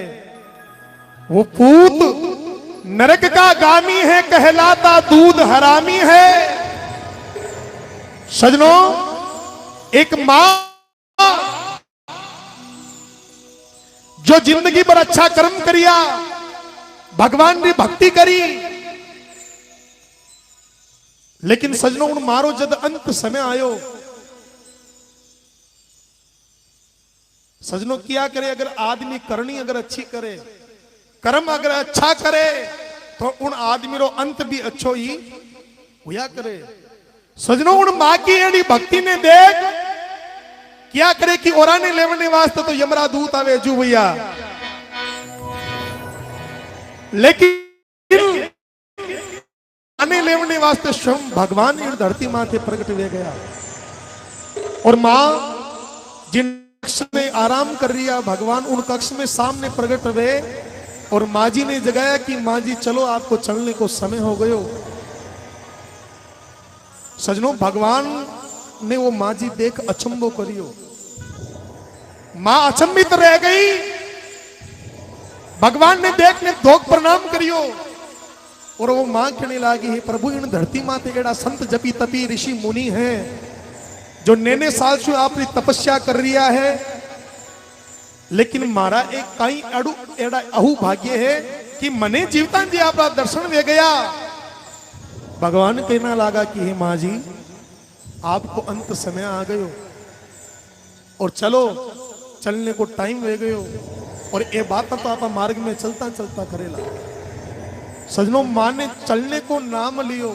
वो पूत नरक का गामी है कहलाता दूध हरामी है सजनों एक मां जो जिंदगी पर अच्छा कर्म करिया भगवान की भक्ति करी लेकिन सजनों उन मारो जद अंत समय आयो, सजनों किया करे अगर आदमी करनी अगर अच्छी करे, कर्म अगर अच्छा करे तो उन आदमी रो अंत भी अच्छो ही हुआ करे। सजनों उन मां की एडी भक्ति ने देख क्या करे कि ओरा ने लेवने वास्ते तो यमरा दूत आवे जू भैया, लेकिन आने लेवने वास्ते स्वयं भगवान इन धरती माथे प्रकट हुए गया। और मां जिन कक्ष में आराम कर रही है, भगवान उन कक्ष में सामने प्रकट हुए और मां जी ने जगाया कि मां जी चलो आपको चलने को समय हो गयो। सजनों भगवान ने वो मां जी देख अचंबो करियो, मां अचंबित रह गई। भगवान ने देख ने धोक प्रणाम करियो और वो मां कहने लगी है प्रभु इन धरती माते एड़ा संत जपी तपी ऋषि मुनि हैं जो नेने साल से आपने तपस्या कर रिया है, लेकिन मारा एक कई अड़ू एड़ा अहू भाग्य है कि मने जीवता जी आपका दर्शन दे गया। भगवान कहना लगा कि हे मां जी आपको अंत समय आ गयो और चलो चलने को टाइम हो गयो और ये बात तो आप मार्ग में चलता चलता करेला। सजनों मां ने चलने को नाम लियो,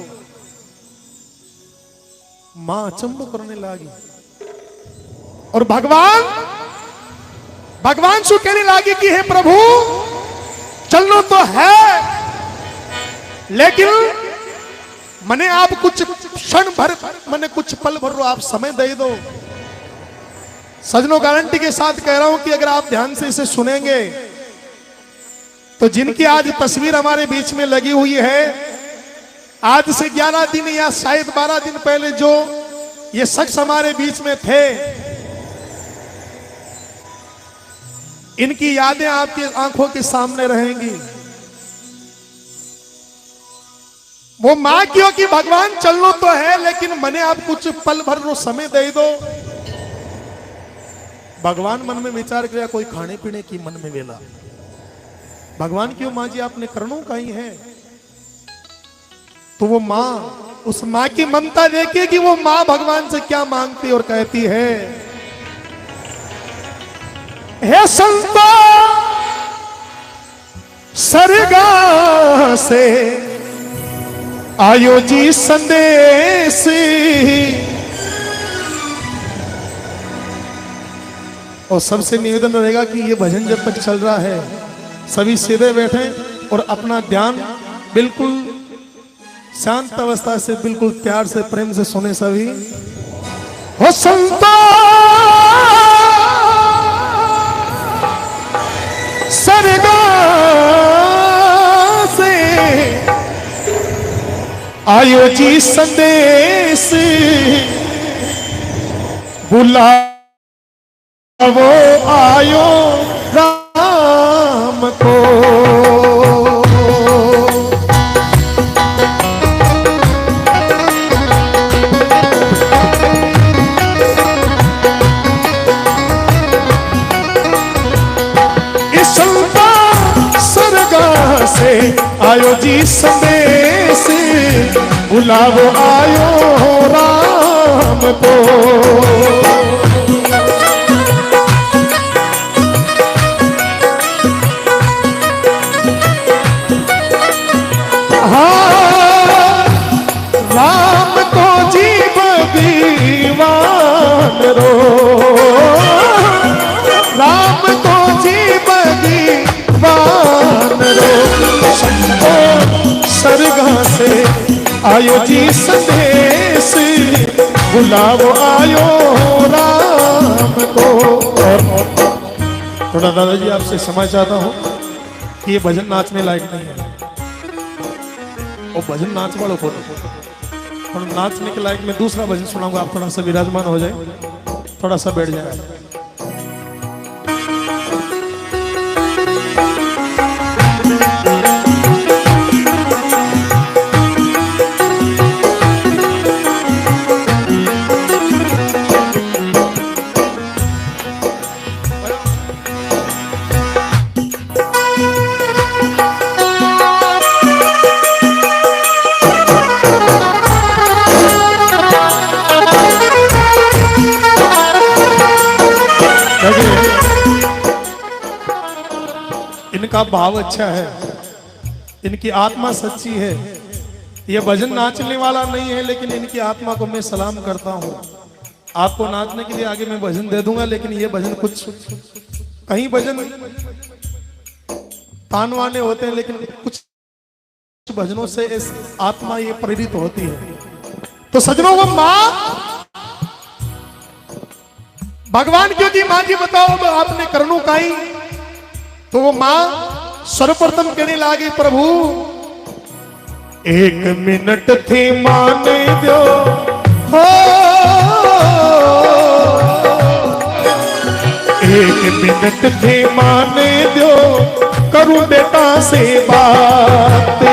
मां अचंबो करने लगी और भगवान शु कहने लगी कि हे प्रभु चलना तो है, लेकिन मने आप कुछ क्षण भर मने कुछ पल भर आप समय दे दो। सजनों गारंटी के साथ कह रहा हूं कि अगर आप ध्यान से इसे सुनेंगे तो जिनकी आज तस्वीर हमारे बीच में लगी हुई है, आज से 11 दिन या शायद 12 दिन पहले जो ये शख्स हमारे बीच में थे, इनकी यादें आपकी आंखों के सामने रहेंगी। वो मां क्यों कि भगवान चलनो तो है, लेकिन मने आप कुछ पल भर रो समय दे दो। भगवान मन में विचार किया कोई खाने पीने की मन में वेला, भगवान क्यों मां जी आपने करनो कहीं है। तो वो मां, उस मां की ममता देखिए कि वो मां भगवान से क्या मांगती और कहती है, हे संतो सरगा से आयो जी संदेश, और सबसे निवेदन रहेगा कि ये भजन जब तक चल रहा है सभी सीधे बैठे और अपना ध्यान बिल्कुल शांत अवस्था से बिल्कुल प्यार से प्रेम से सुने सभी। हो संतो सरगा से आयो जी संदेश, बुला वो आयो राम को। इस सरगा से आयो जी संदेश, बुलावो आयो राम को। राम को जीव दीवान रो, राम को जीव दीवान रो। सरगा से आयो जी संदेश, बुलावो आयो राम को। थोड़ा दादाजी आपसे समझ चाहता हूँ कि ये भजन नाचने लायक नहीं है, वो भजन नाच वालों को और नाचने के लायक मैं दूसरा भजन सुनाऊंगा। आप थोड़ा सा विराजमान हो जाए, थोड़ा सा बैठ जाए। इनका भाव अच्छा है, इनकी आत्मा सच्ची है। ये भजन नाचने वाला नहीं है, लेकिन इनकी आत्मा को मैं सलाम करता हूँ। आपको नाचने के लिए आगे मैं भजन दे दूंगा, लेकिन ये भजन कुछ कहीं भजन तानवाने होते हैं, लेकिन कुछ भजनों से इस आत्मा ये प्रेरित होती है। तो सजनों, वो माँ भगवान क्यों की माँ जी बताओ आपने करनू काई? तो वो माँ सर्वप्रथम कहने लागी, प्रभु 1 मिनट थी माने दो हो, 1 मिनट थी माने दो, करूं बेटा से बात।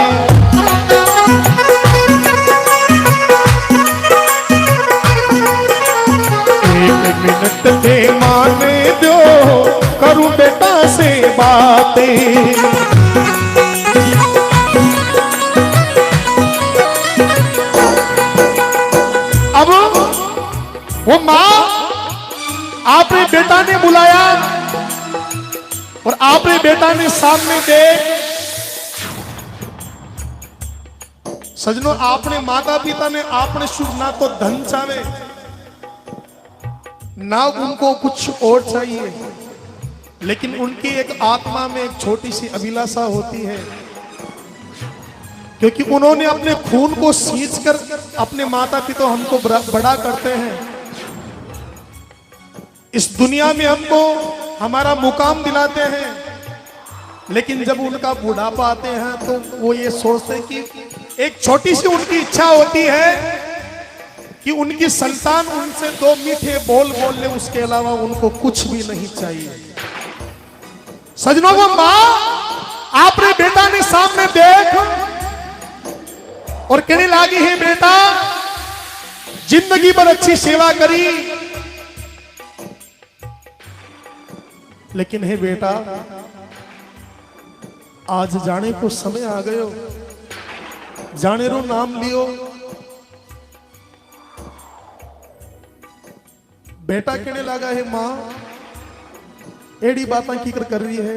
1 मिनट थी माने दो, करूं बेटा से बातें। अब वो माँ, आपने बेटा ने बुलाया और आपने बेटा ने सामने देख। सजनों, आपने माता पिता ने आपने शुभ ना तो धन चाहे ना उनको कुछ और चाहिए, लेकिन उनकी एक आत्मा में एक छोटी सी अभिलाषा होती है, क्योंकि उन्होंने अपने खून को सींचकर अपने माता पिता हमको बड़ा करते हैं। इस दुनिया में हमको हमारा मुकाम दिलाते हैं, लेकिन जब उनका बुढ़ापा आते हैं तो वो ये सोचते हैं कि एक छोटी सी उनकी इच्छा होती है कि उनकी संतान उनसे 2 मीठे बोल बोल ले, उसके अलावा उनको कुछ भी नहीं चाहिए। सजनों, वो माँ आपने बेटा ने सामने देख और कहने लगी, है बेटा जिंदगी भर अच्छी सेवा करी, लेकिन है बेटा आज जाने को समय आ गयो, जाने रो नाम लियो। बेटा कहने लगा, है मां एड़ी बातें की कर रही है।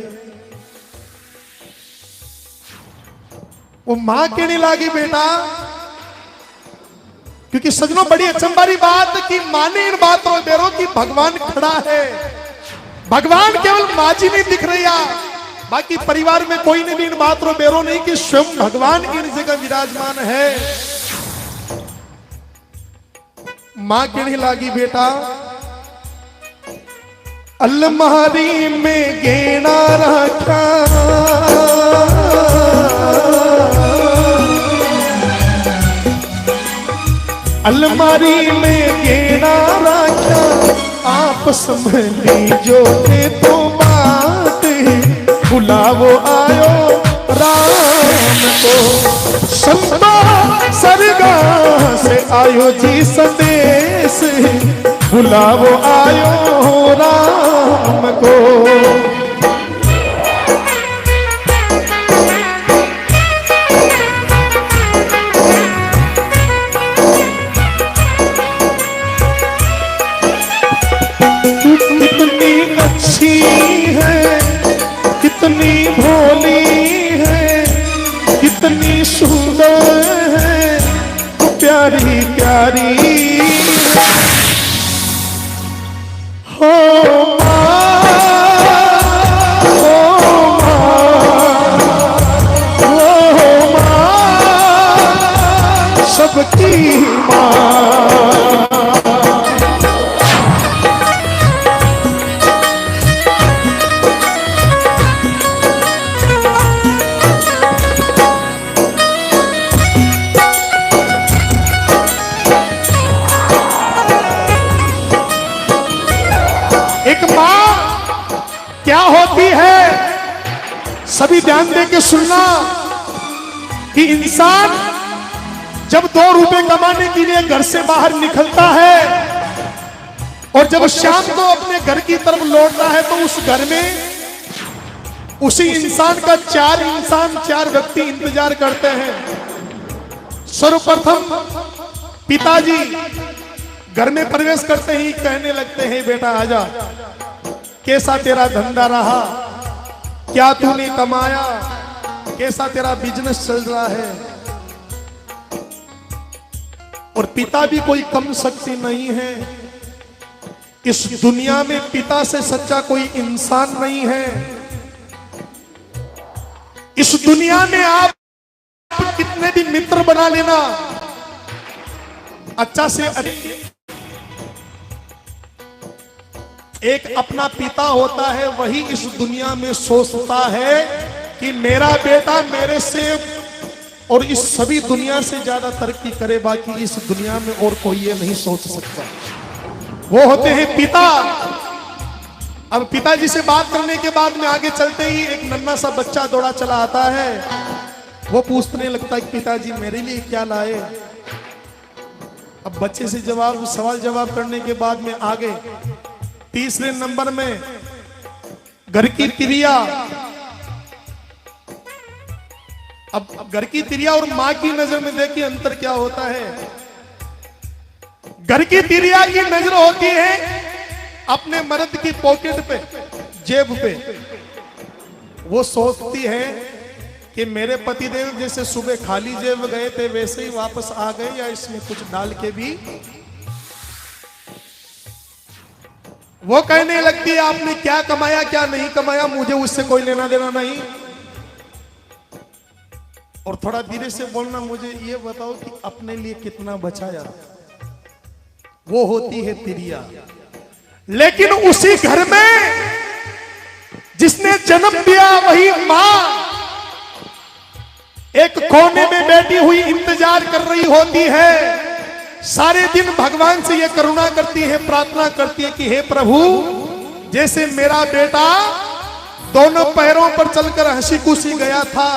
वो मां कहने लगी, बेटा, क्योंकि सजनों बड़ी अचंबारी बात कि मां ने इन बातों बेरो कि भगवान खड़ा है। भगवान केवल मां जी नहीं दिख रही है, बाकी परिवार में कोई ने भी इन बातों बेरो नहीं कि स्वयं भगवान इन जगह विराजमान है। मां कहने लगी, बेटा अलमारी में गेना रखा, अलमारी में गेना रखा, आप संभली जो थे तो बात, बुलावो आयो राम को, संता सरगा से आयो जी संदेश, बुलावो आयो राम को। कितनी अच्छी है, कितनी भोली है, कितनी सुंदर है, प्यारी प्यारी हो माँ, हो माँ, सबकी माँ। एक मां क्या होती है, सभी ध्यान दे के सुनना कि इंसान जब 2 रुपए कमाने के लिए घर से बाहर निकलता है और जब शाम को अपने घर की तरफ लौटता है, तो उस घर में उसी इंसान का 4 व्यक्ति इंतजार करते हैं। सर्वप्रथम पिताजी घर में प्रवेश करते ही कहने लगते हैं, बेटा आजा, कैसा तेरा धंधा रहा, क्या तूने कमाया, कैसा तेरा बिजनेस चल रहा है। और पिता भी कोई कम शक्ति नहीं है। इस दुनिया में पिता से सच्चा कोई इंसान नहीं है। इस दुनिया में आप कितने भी मित्र बना लेना, अच्छा से एक अपना पिता होता है, वही इस दुनिया में सोचता है कि मेरा बेटा मेरे से और इस सभी दुनिया से ज्यादा तरक्की करे, बाकी इस दुनिया में और कोई ये नहीं सोच सकता। वो होते हैं पिता। अब पिताजी से बात करने के बाद में आगे चलते ही एक नन्हा सा बच्चा दौड़ा चला आता है। वो पूछने लगता है कि पिताजी मेरे लिए क्या लाए। अब बच्चे से सवाल जवाब करने के बाद में आगे तीसरे नंबर में घर की क्रिया। अब घर की क्रिया और मां की नजर में देखिए अंतर क्या होता है। घर की क्रिया की नजर होती है अपने मर्द की पॉकेट पे, जेब पे। वो सोचती है कि मेरे पतिदेव जैसे सुबह खाली जेब गए थे वैसे ही वापस आ गए, या इसमें कुछ डाल के भी। वो कहने लगती है आपने क्या कमाया क्या नहीं कमाया, मुझे उससे कोई लेना देना नहीं। और थोड़ा धीरे से बोलना, मुझे ये बताओ कि अपने लिए कितना बचाया। वो होती है तिरिया। लेकिन उसी घर में जिसने जन्म दिया वही मां एक कोने में बैठी हुई इंतजार कर रही होती है। सारे दिन भगवान से ये करुणा करती है, प्रार्थना करती है कि हे प्रभु, जैसे मेरा बेटा दोनों पैरों पर चलकर हंसी खुशी गया था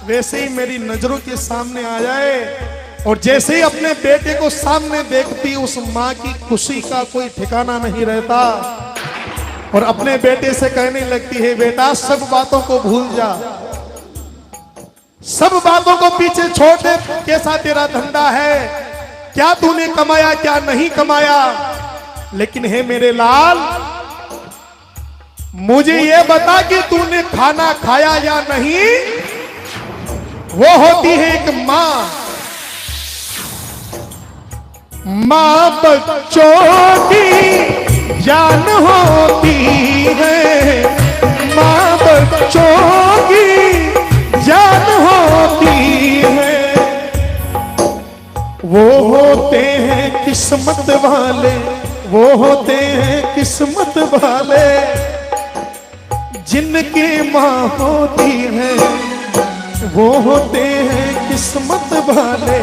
वैसे ही मेरी नजरों के सामने आ जाए। और जैसे ही अपने बेटे को सामने देखती उस मां की खुशी का कोई ठिकाना नहीं रहता। और अपने बेटे से कहने लगती है बेटा सब बातों को भूल जा, सब बातों को पीछे छोड़ दे। कैसा तेरा धंधा है, क्या तूने कमाया क्या नहीं कमाया, लेकिन हे मेरे लाल मुझे ये बता कि तूने खाना खाया या नहीं। वो होती है एक मां। मां बच्चों की जान होती है, मां बच्चों की जान होती है। वो होते हैं किस्मत वाले, वो होते हैं किस्मत वाले जिनकी मां होती है। वो होते हैं किस्मत वाले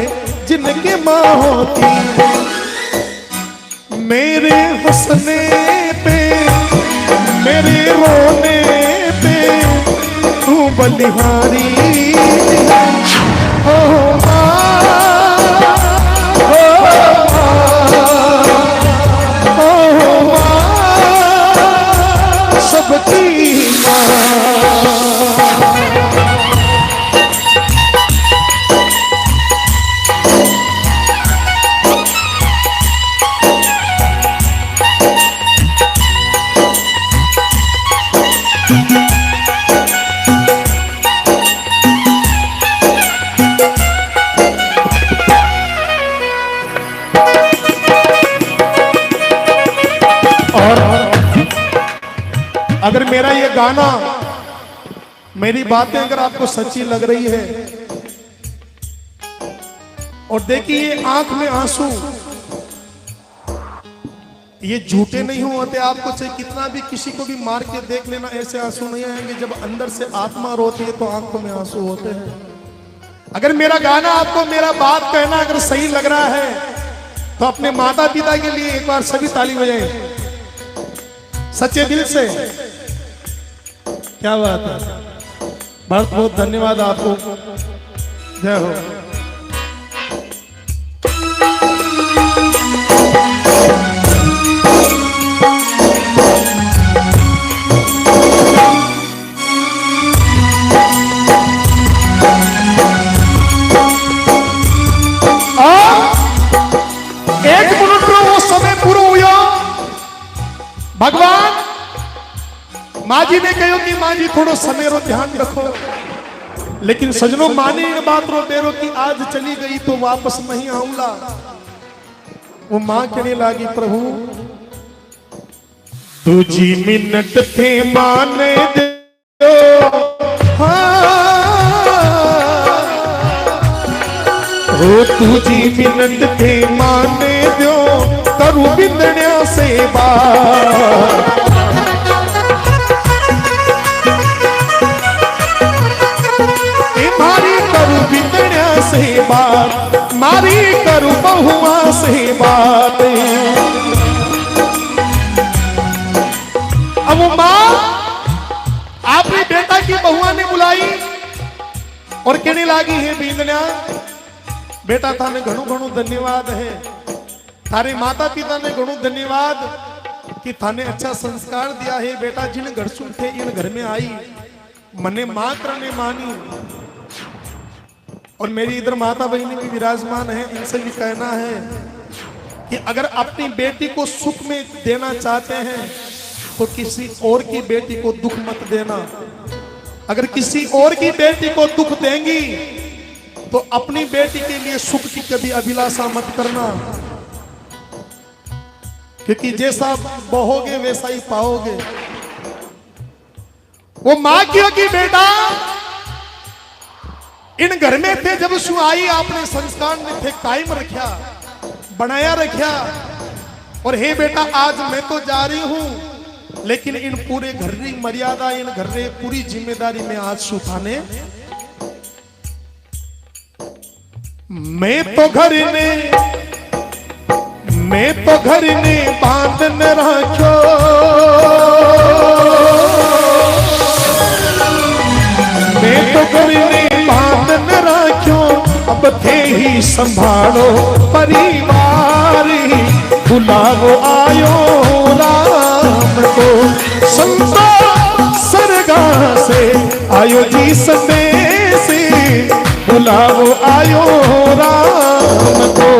जिनकी मां होती है। मेरे हंसने पे मेरे रोने पे तू बलिहारी हो मां, हो मां, सबकी मां। अगर मेरा ये गाना, मेरी बातें अगर आपको सच्ची लग रही है, और देखिए आंख में आंसू, ये झूठे नहीं होते। आपको चाहे कितना भी किसी को भी मार के देख लेना, ऐसे आंसू नहीं आएंगे। जब अंदर से आत्मा रोती है तो आंखों में आंसू होते हैं। अगर मेरा गाना आपको, मेरा बात कहना अगर सही लग रहा है तो अपने माता पिता के लिए एक बार सभी ताली बजाएं सच्चे दिल से। क्या बात है, बहुत बहुत धन्यवाद आपको। जय हो। भगवान माँ जी ने कहो कि माँ जी थोड़ो समय रो ध्यान रखो, लेकिन सजनों माने इन बात रो बेरो कि आज चली गई तो वापस नहीं आऊंगा। वो माँ कहने लगी प्रभु तुझी मिनट थे माने दो, हो तुझी मिनट थे माने दो, करू बिंदण्या सेवा। मारी करू बिंदण्या सेवा, मारी करू बहुआ सेवा। अब वो माँ आपने बेटा की बहुआ ने बुलाई और कहने लगी है बिंदण्या बेटा थाने घणो घणो धन्यवाद है, थारे माता पिता ने घणो धन्यवाद कि थाने अच्छा संस्कार दिया है। बेटा जिन घर सुन थे इन घर में आई, मने मात्र ने मानी। और मेरी इधर माता बहनी भी विराजमान है, इनसे भी कहना है कि अगर अपनी बेटी को सुख में देना चाहते हैं तो किसी और की बेटी को दुख मत देना। अगर किसी और की बेटी को दुख देंगी तो अपनी बेटी के लिए सुख की कभी अभिलाषा मत करना, क्योंकि जैसा बोहोगे वैसा ही पाओगे। वो मां की होगी बेटा इन घर में थे जब सु आई, आपने संस्कार में थे कायम रखा, बनाया रखा। और हे बेटा आज मैं तो जा रही हूं, लेकिन इन पूरे घर की मर्यादा, इन घर की पूरी जिम्मेदारी में आज सुठाने मैं तो घर ने बांधन रखो, मैं तो घर ने बांधन रखो, अब थे ही संभालो परिवार, बुलावो आयो राम को, संतो सरगा से आयो जी संदेश, बुलावो आयो राम को।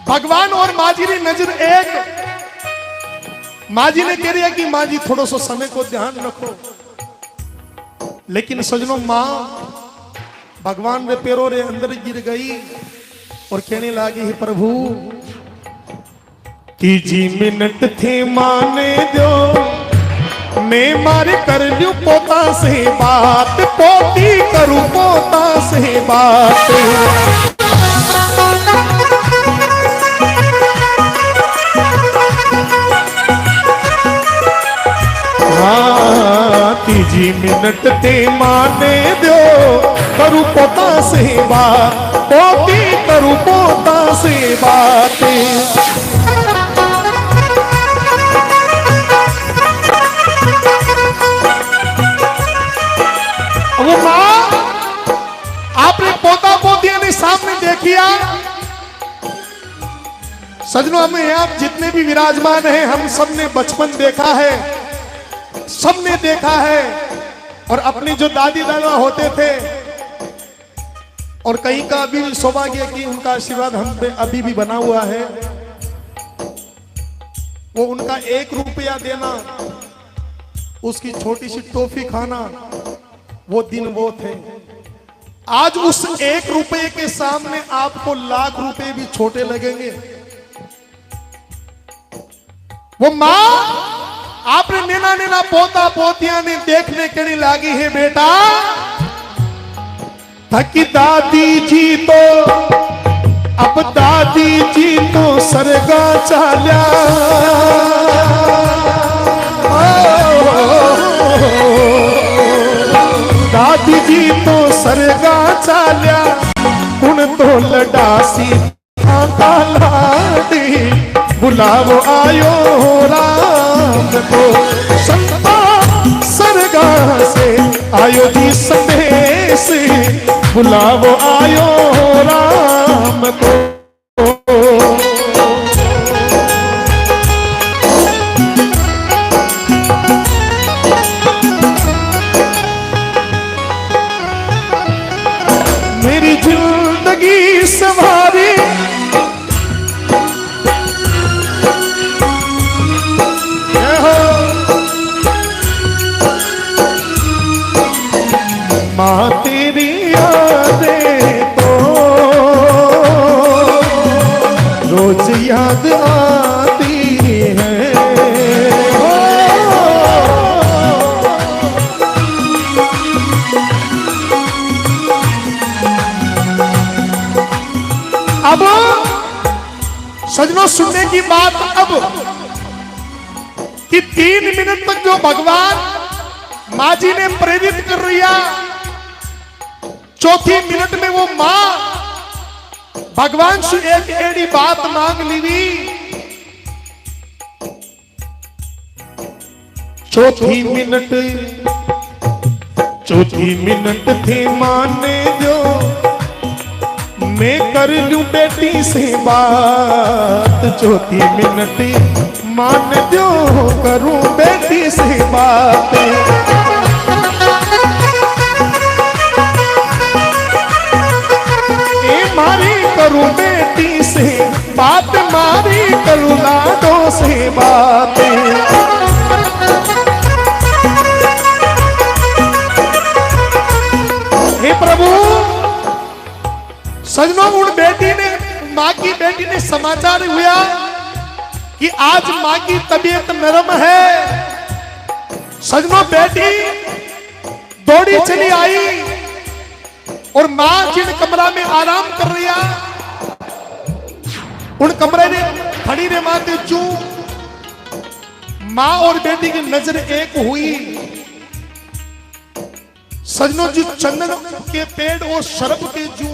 भगवान और माँ जी ने नजर एक, माँ जी ने कह रही है कि माँ जी थोड़ा सा समय को ध्यान रखो, लेकिन सजनों माँ भगवान रे पैरों रे अंदर गिर गई और कहने लगी है प्रभु तीजी मिनट थे माने दो, मैं मारे कर लूं पोता से बात, पोती करूं पोता से बात। हाँ तीजी मिनट ते माने दो, करूं पोता से बात, पोती करूं पोता से बात। वो माँ आपने पोता पोतिया ने सामने देखिया। सजनों में आप जितने भी विराजमान हैं, हम सबने बचपन देखा है, सबने देखा है। और अपनी जो दादी दादा होते थे, और कहीं का अभी भी सौभाग्य कि उनका आशीर्वाद हम पे अभी भी बना हुआ है। वो उनका 1 रुपया देना, उसकी छोटी सी टॉफी खाना, वो दिन वो थे। आज उस 1 रुपये के सामने आपको लाख रुपए भी छोटे लगेंगे। वो माँ आपने नैना नैना पोता पोतिया ने देखने के लिए लागी है बेटा, थकी दादी जी तो अब दादी जी तो सरगा चाल्या, दादी जी तो सरगा चाल्या, हुण तो लडासी का लाडी बुलावो आयो राम को। संता सरगा से आयो जी संदेश बुलावो आयो राम को। मेरी जिंदगी सवारी माँ तेरी यादें तो रोज याद आती है। अब सजनों सुनने की बात अब कि 3 मिनट तक जो भगवान माँ जी ने प्रेरित कर रिया, चौथी मिनट में वो मां भगवान से एक एड़ी बात मांग लीवी। चौथी मिनट थी माने जो मैं कर लूं बेटी से बात। चौथी मिनट मान जो करूं बेटी से बात। मारी करूं बेटी से बात, मारी करूं लाडो से बात। हे प्रभु, सजनों उन बेटी ने, माँ की बेटी ने समाचार हुआ कि आज माँ की तबीयत नरम है। सजनों बेटी दौड़ी चली आई और मां जिन कमरा में आराम कर रही है, उन कमरे ने खड़ी रे माते चू मां और बेटी की नजर एक हुई। सजनों जी चंदन के पेड़ और शरब के जू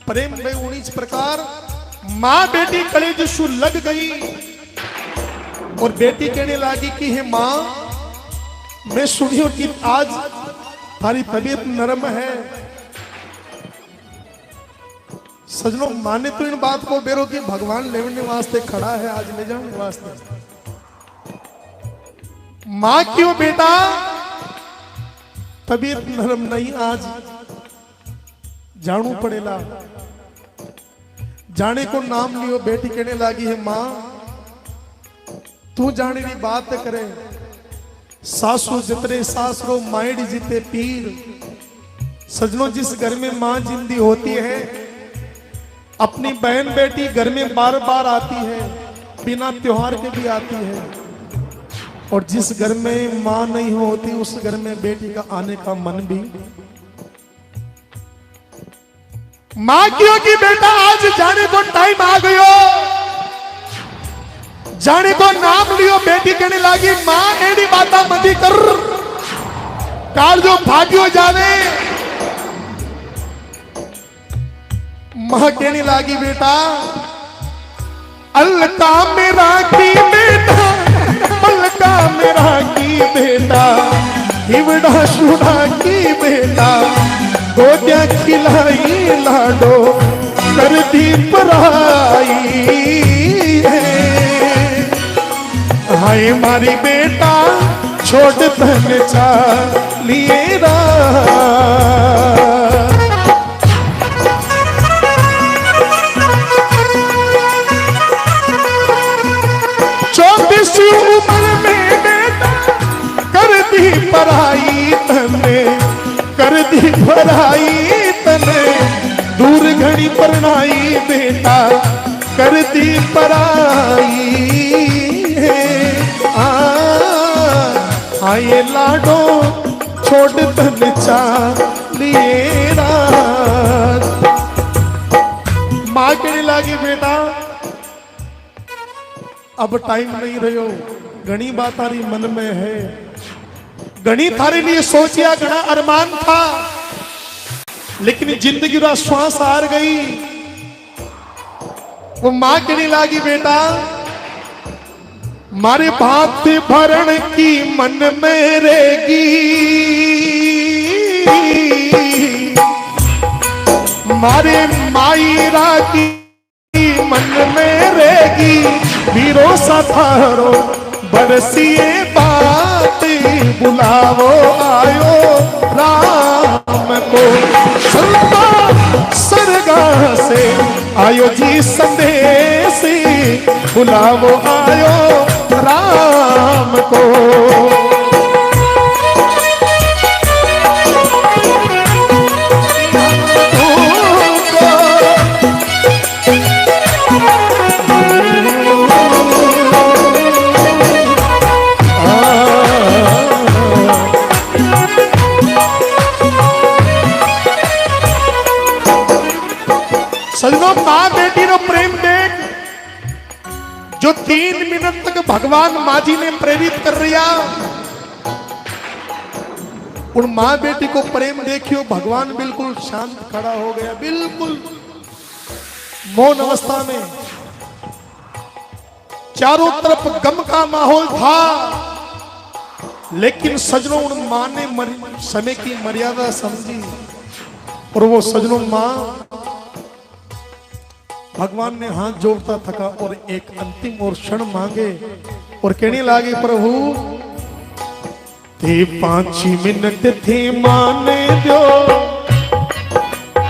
प्रेम में 19 प्रकार मां बेटी कलेज सु लग गई। और बेटी कहने लगी कि हे मां, मैं सुनियो कि आज थारी तबीयत नरम है। सजनों माने तो इन बात को बेरो कि भगवान लेने वास्ते खड़ा है, आज ले जाने वास्ते। मां क्यों बेटा तबीयत नरम नहीं, आज जानू पड़ेला। जाने को नाम लियो। बेटी कहने लगी है मां तू जाने की बात करे, सासू जितने सासरो माइड जीते पीर। सजनों जिस घर में मां जिंदी होती है, अपनी बहन बेटी घर में बार बार आती है, बिना त्योहार के भी आती है। और जिस घर में मां नहीं होती उस घर में बेटी का आने का मन भी। मां क्यों कि बेटा आज जाने को टाइम आ गयो, जाने को नाम लियो। बेटी कहने लगी मां एडी बाता मती कर, काल जो भाग्यो जाने। मां कहने लगी बेटा अलका मेरा की बेटा, अलका मेरा की बेटा, हिवड़ा शुड़ा की बेटा, गोदिया खिलाई लाडो कर दी पराई है। हाय मारी बेटा छोड़ तन चालिए रा। उम्र में बेटा कर दी पराई तने, कर दी पराई तने, दूर घड़ी परनाई बेटा कर दी पराई है। आए लाडो छोड़ तन चालिए रात। मां कहने लगी बेटा अब टाइम नहीं रहो, घनी बात थारी मन में है, घनी थारे लिए सोचिया, घना अरमान था। लेकिन जिंदगी रा श्वास हार गई। वो मां कहने लागी बेटा मारे भात भरण की मन में रहेगी, मारे मायरा की मन में रहेगी, वीरो सथारो बरसिए बात बुलावो आयो राम को। सरगा से आयो जी संदेश बुलावो आयो राम को। सजनो मां बेटी नो प्रेम देख जो 3 मिनट तक भगवान मां जी ने प्रेरित कर रिया। उन मां बेटी को प्रेम देखियो भगवान बिल्कुल शांत खड़ा हो गया, बिल्कुल मौन अवस्था में। चारों तरफ गम का माहौल था, लेकिन सजनों उन मां ने समय की मर्यादा समझी और वो सजनों मां भगवान ने हाथ जोड़ता थका और एक अंतिम और क्षण मांगे और कहने लगे प्रभु थे 5 मिनट थे माने दो,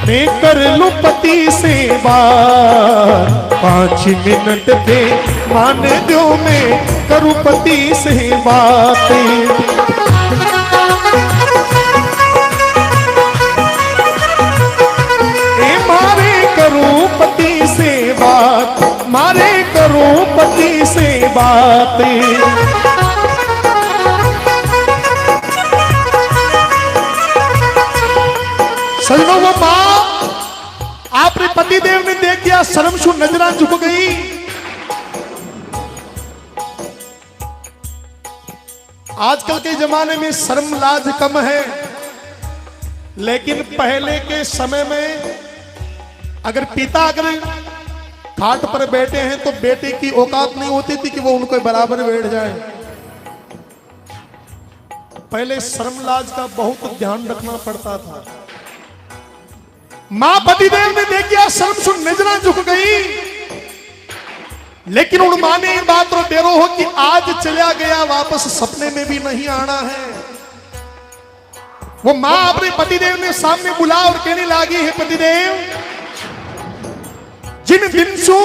मैं कर लूं पति से बात। 5 मिनट थे माने दो, मैं करूं पति से बात। मारे करूं पति से बात। सजनों वो मां आपने पति देव ने देख दिया, शर्मशु नजरा झुक गई। आजकल के जमाने में शर्म लाज कम है, लेकिन पहले के समय में अगर पिता खाट पर बैठे हैं तो बेटे की औकात नहीं होती थी कि वो उनको बराबर बैठ जाए। पहले शर्म लाज का बहुत ध्यान रखना पड़ता था। मां पतिदेव ने देखा शर्म सुन नजरा झुक गई, लेकिन उन मां ने बात रो डेरो हो कि आज चला गया वापस सपने में भी नहीं आना है। वो मां अपने पतिदेव ने सामने बुला और कहने लगी है पतिदेव जिन दिन सु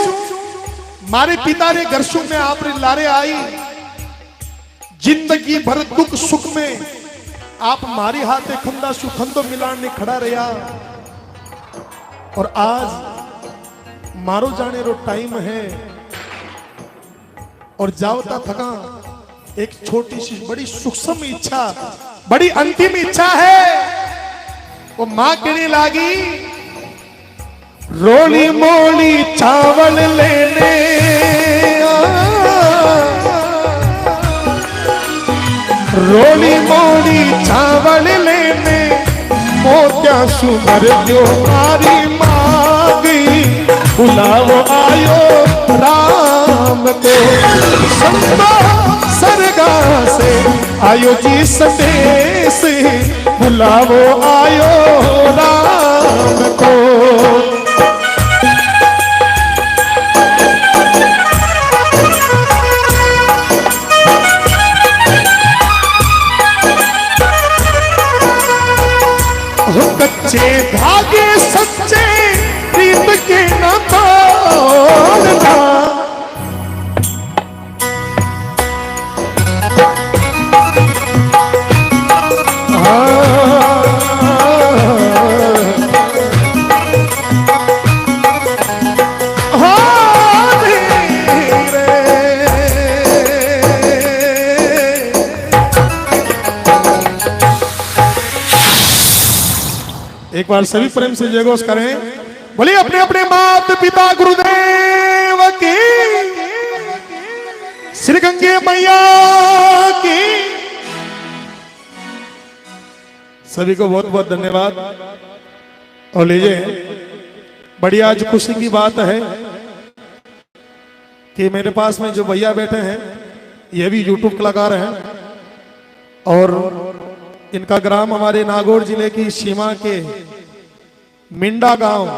मारे पिता रे घर सु में आप रे लारे आई, जिंदगी भर दुख सुख में आप मारी हाथे खंदा सु खंदो मिलाने खड़ा रहा, और आज मारो जाने रो टाइम है और जावता थका एक छोटी सी बड़ी सूक्ष्म इच्छा, बड़ी अंतिम इच्छा है। वो मां कहने लगी रोली मोली चावल लेने रोली मोली चावल लेने मोत्या सुमर जो मारी मांगी, बुलाओ आयो राम को। संतो सरगा से आयो जी संदेश, बुलाओ आयो राम को। कच्चे धागे सच्चे प्रीत के न तोड़ना, एक बार सभी प्रेम से जयघोष करें, बोलिए अपने अपने माता पिता गुरुदेव की, श्री गंगे मैया की। सभी को बहुत बहुत धन्यवाद। और लीजिए, बड़ी आज खुशी की बात है कि मेरे पास में जो भैया बैठे हैं ये भी यूट्यूब कलाकार हैं और इनका ग्राम हमारे नागौर जिले की सीमा के मिंडा गांव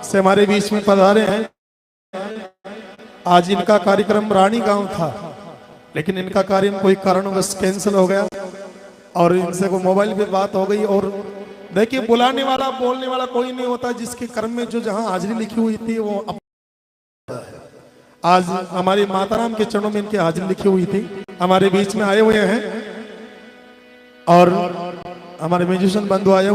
से हमारे बीच में पधारे हैं। आज इनका कार्यक्रम रानी गांव था, लेकिन इनका कार्यक्रम कोई कारणवश कैंसिल हो गया और इनसे को मोबाइल पे बात हो गई। और देखिए, बुलाने वाला बोलने वाला कोई नहीं होता, जिसके कर्म में जो जहां हाजिरी लिखी हुई थी वो आज हमारी माताराम के चरणों में इनकी हाजिरी लिखी हुई थी, हमारे बीच में आए हुए हैं और हमारे म्यूजिशियन बंधु आए हुए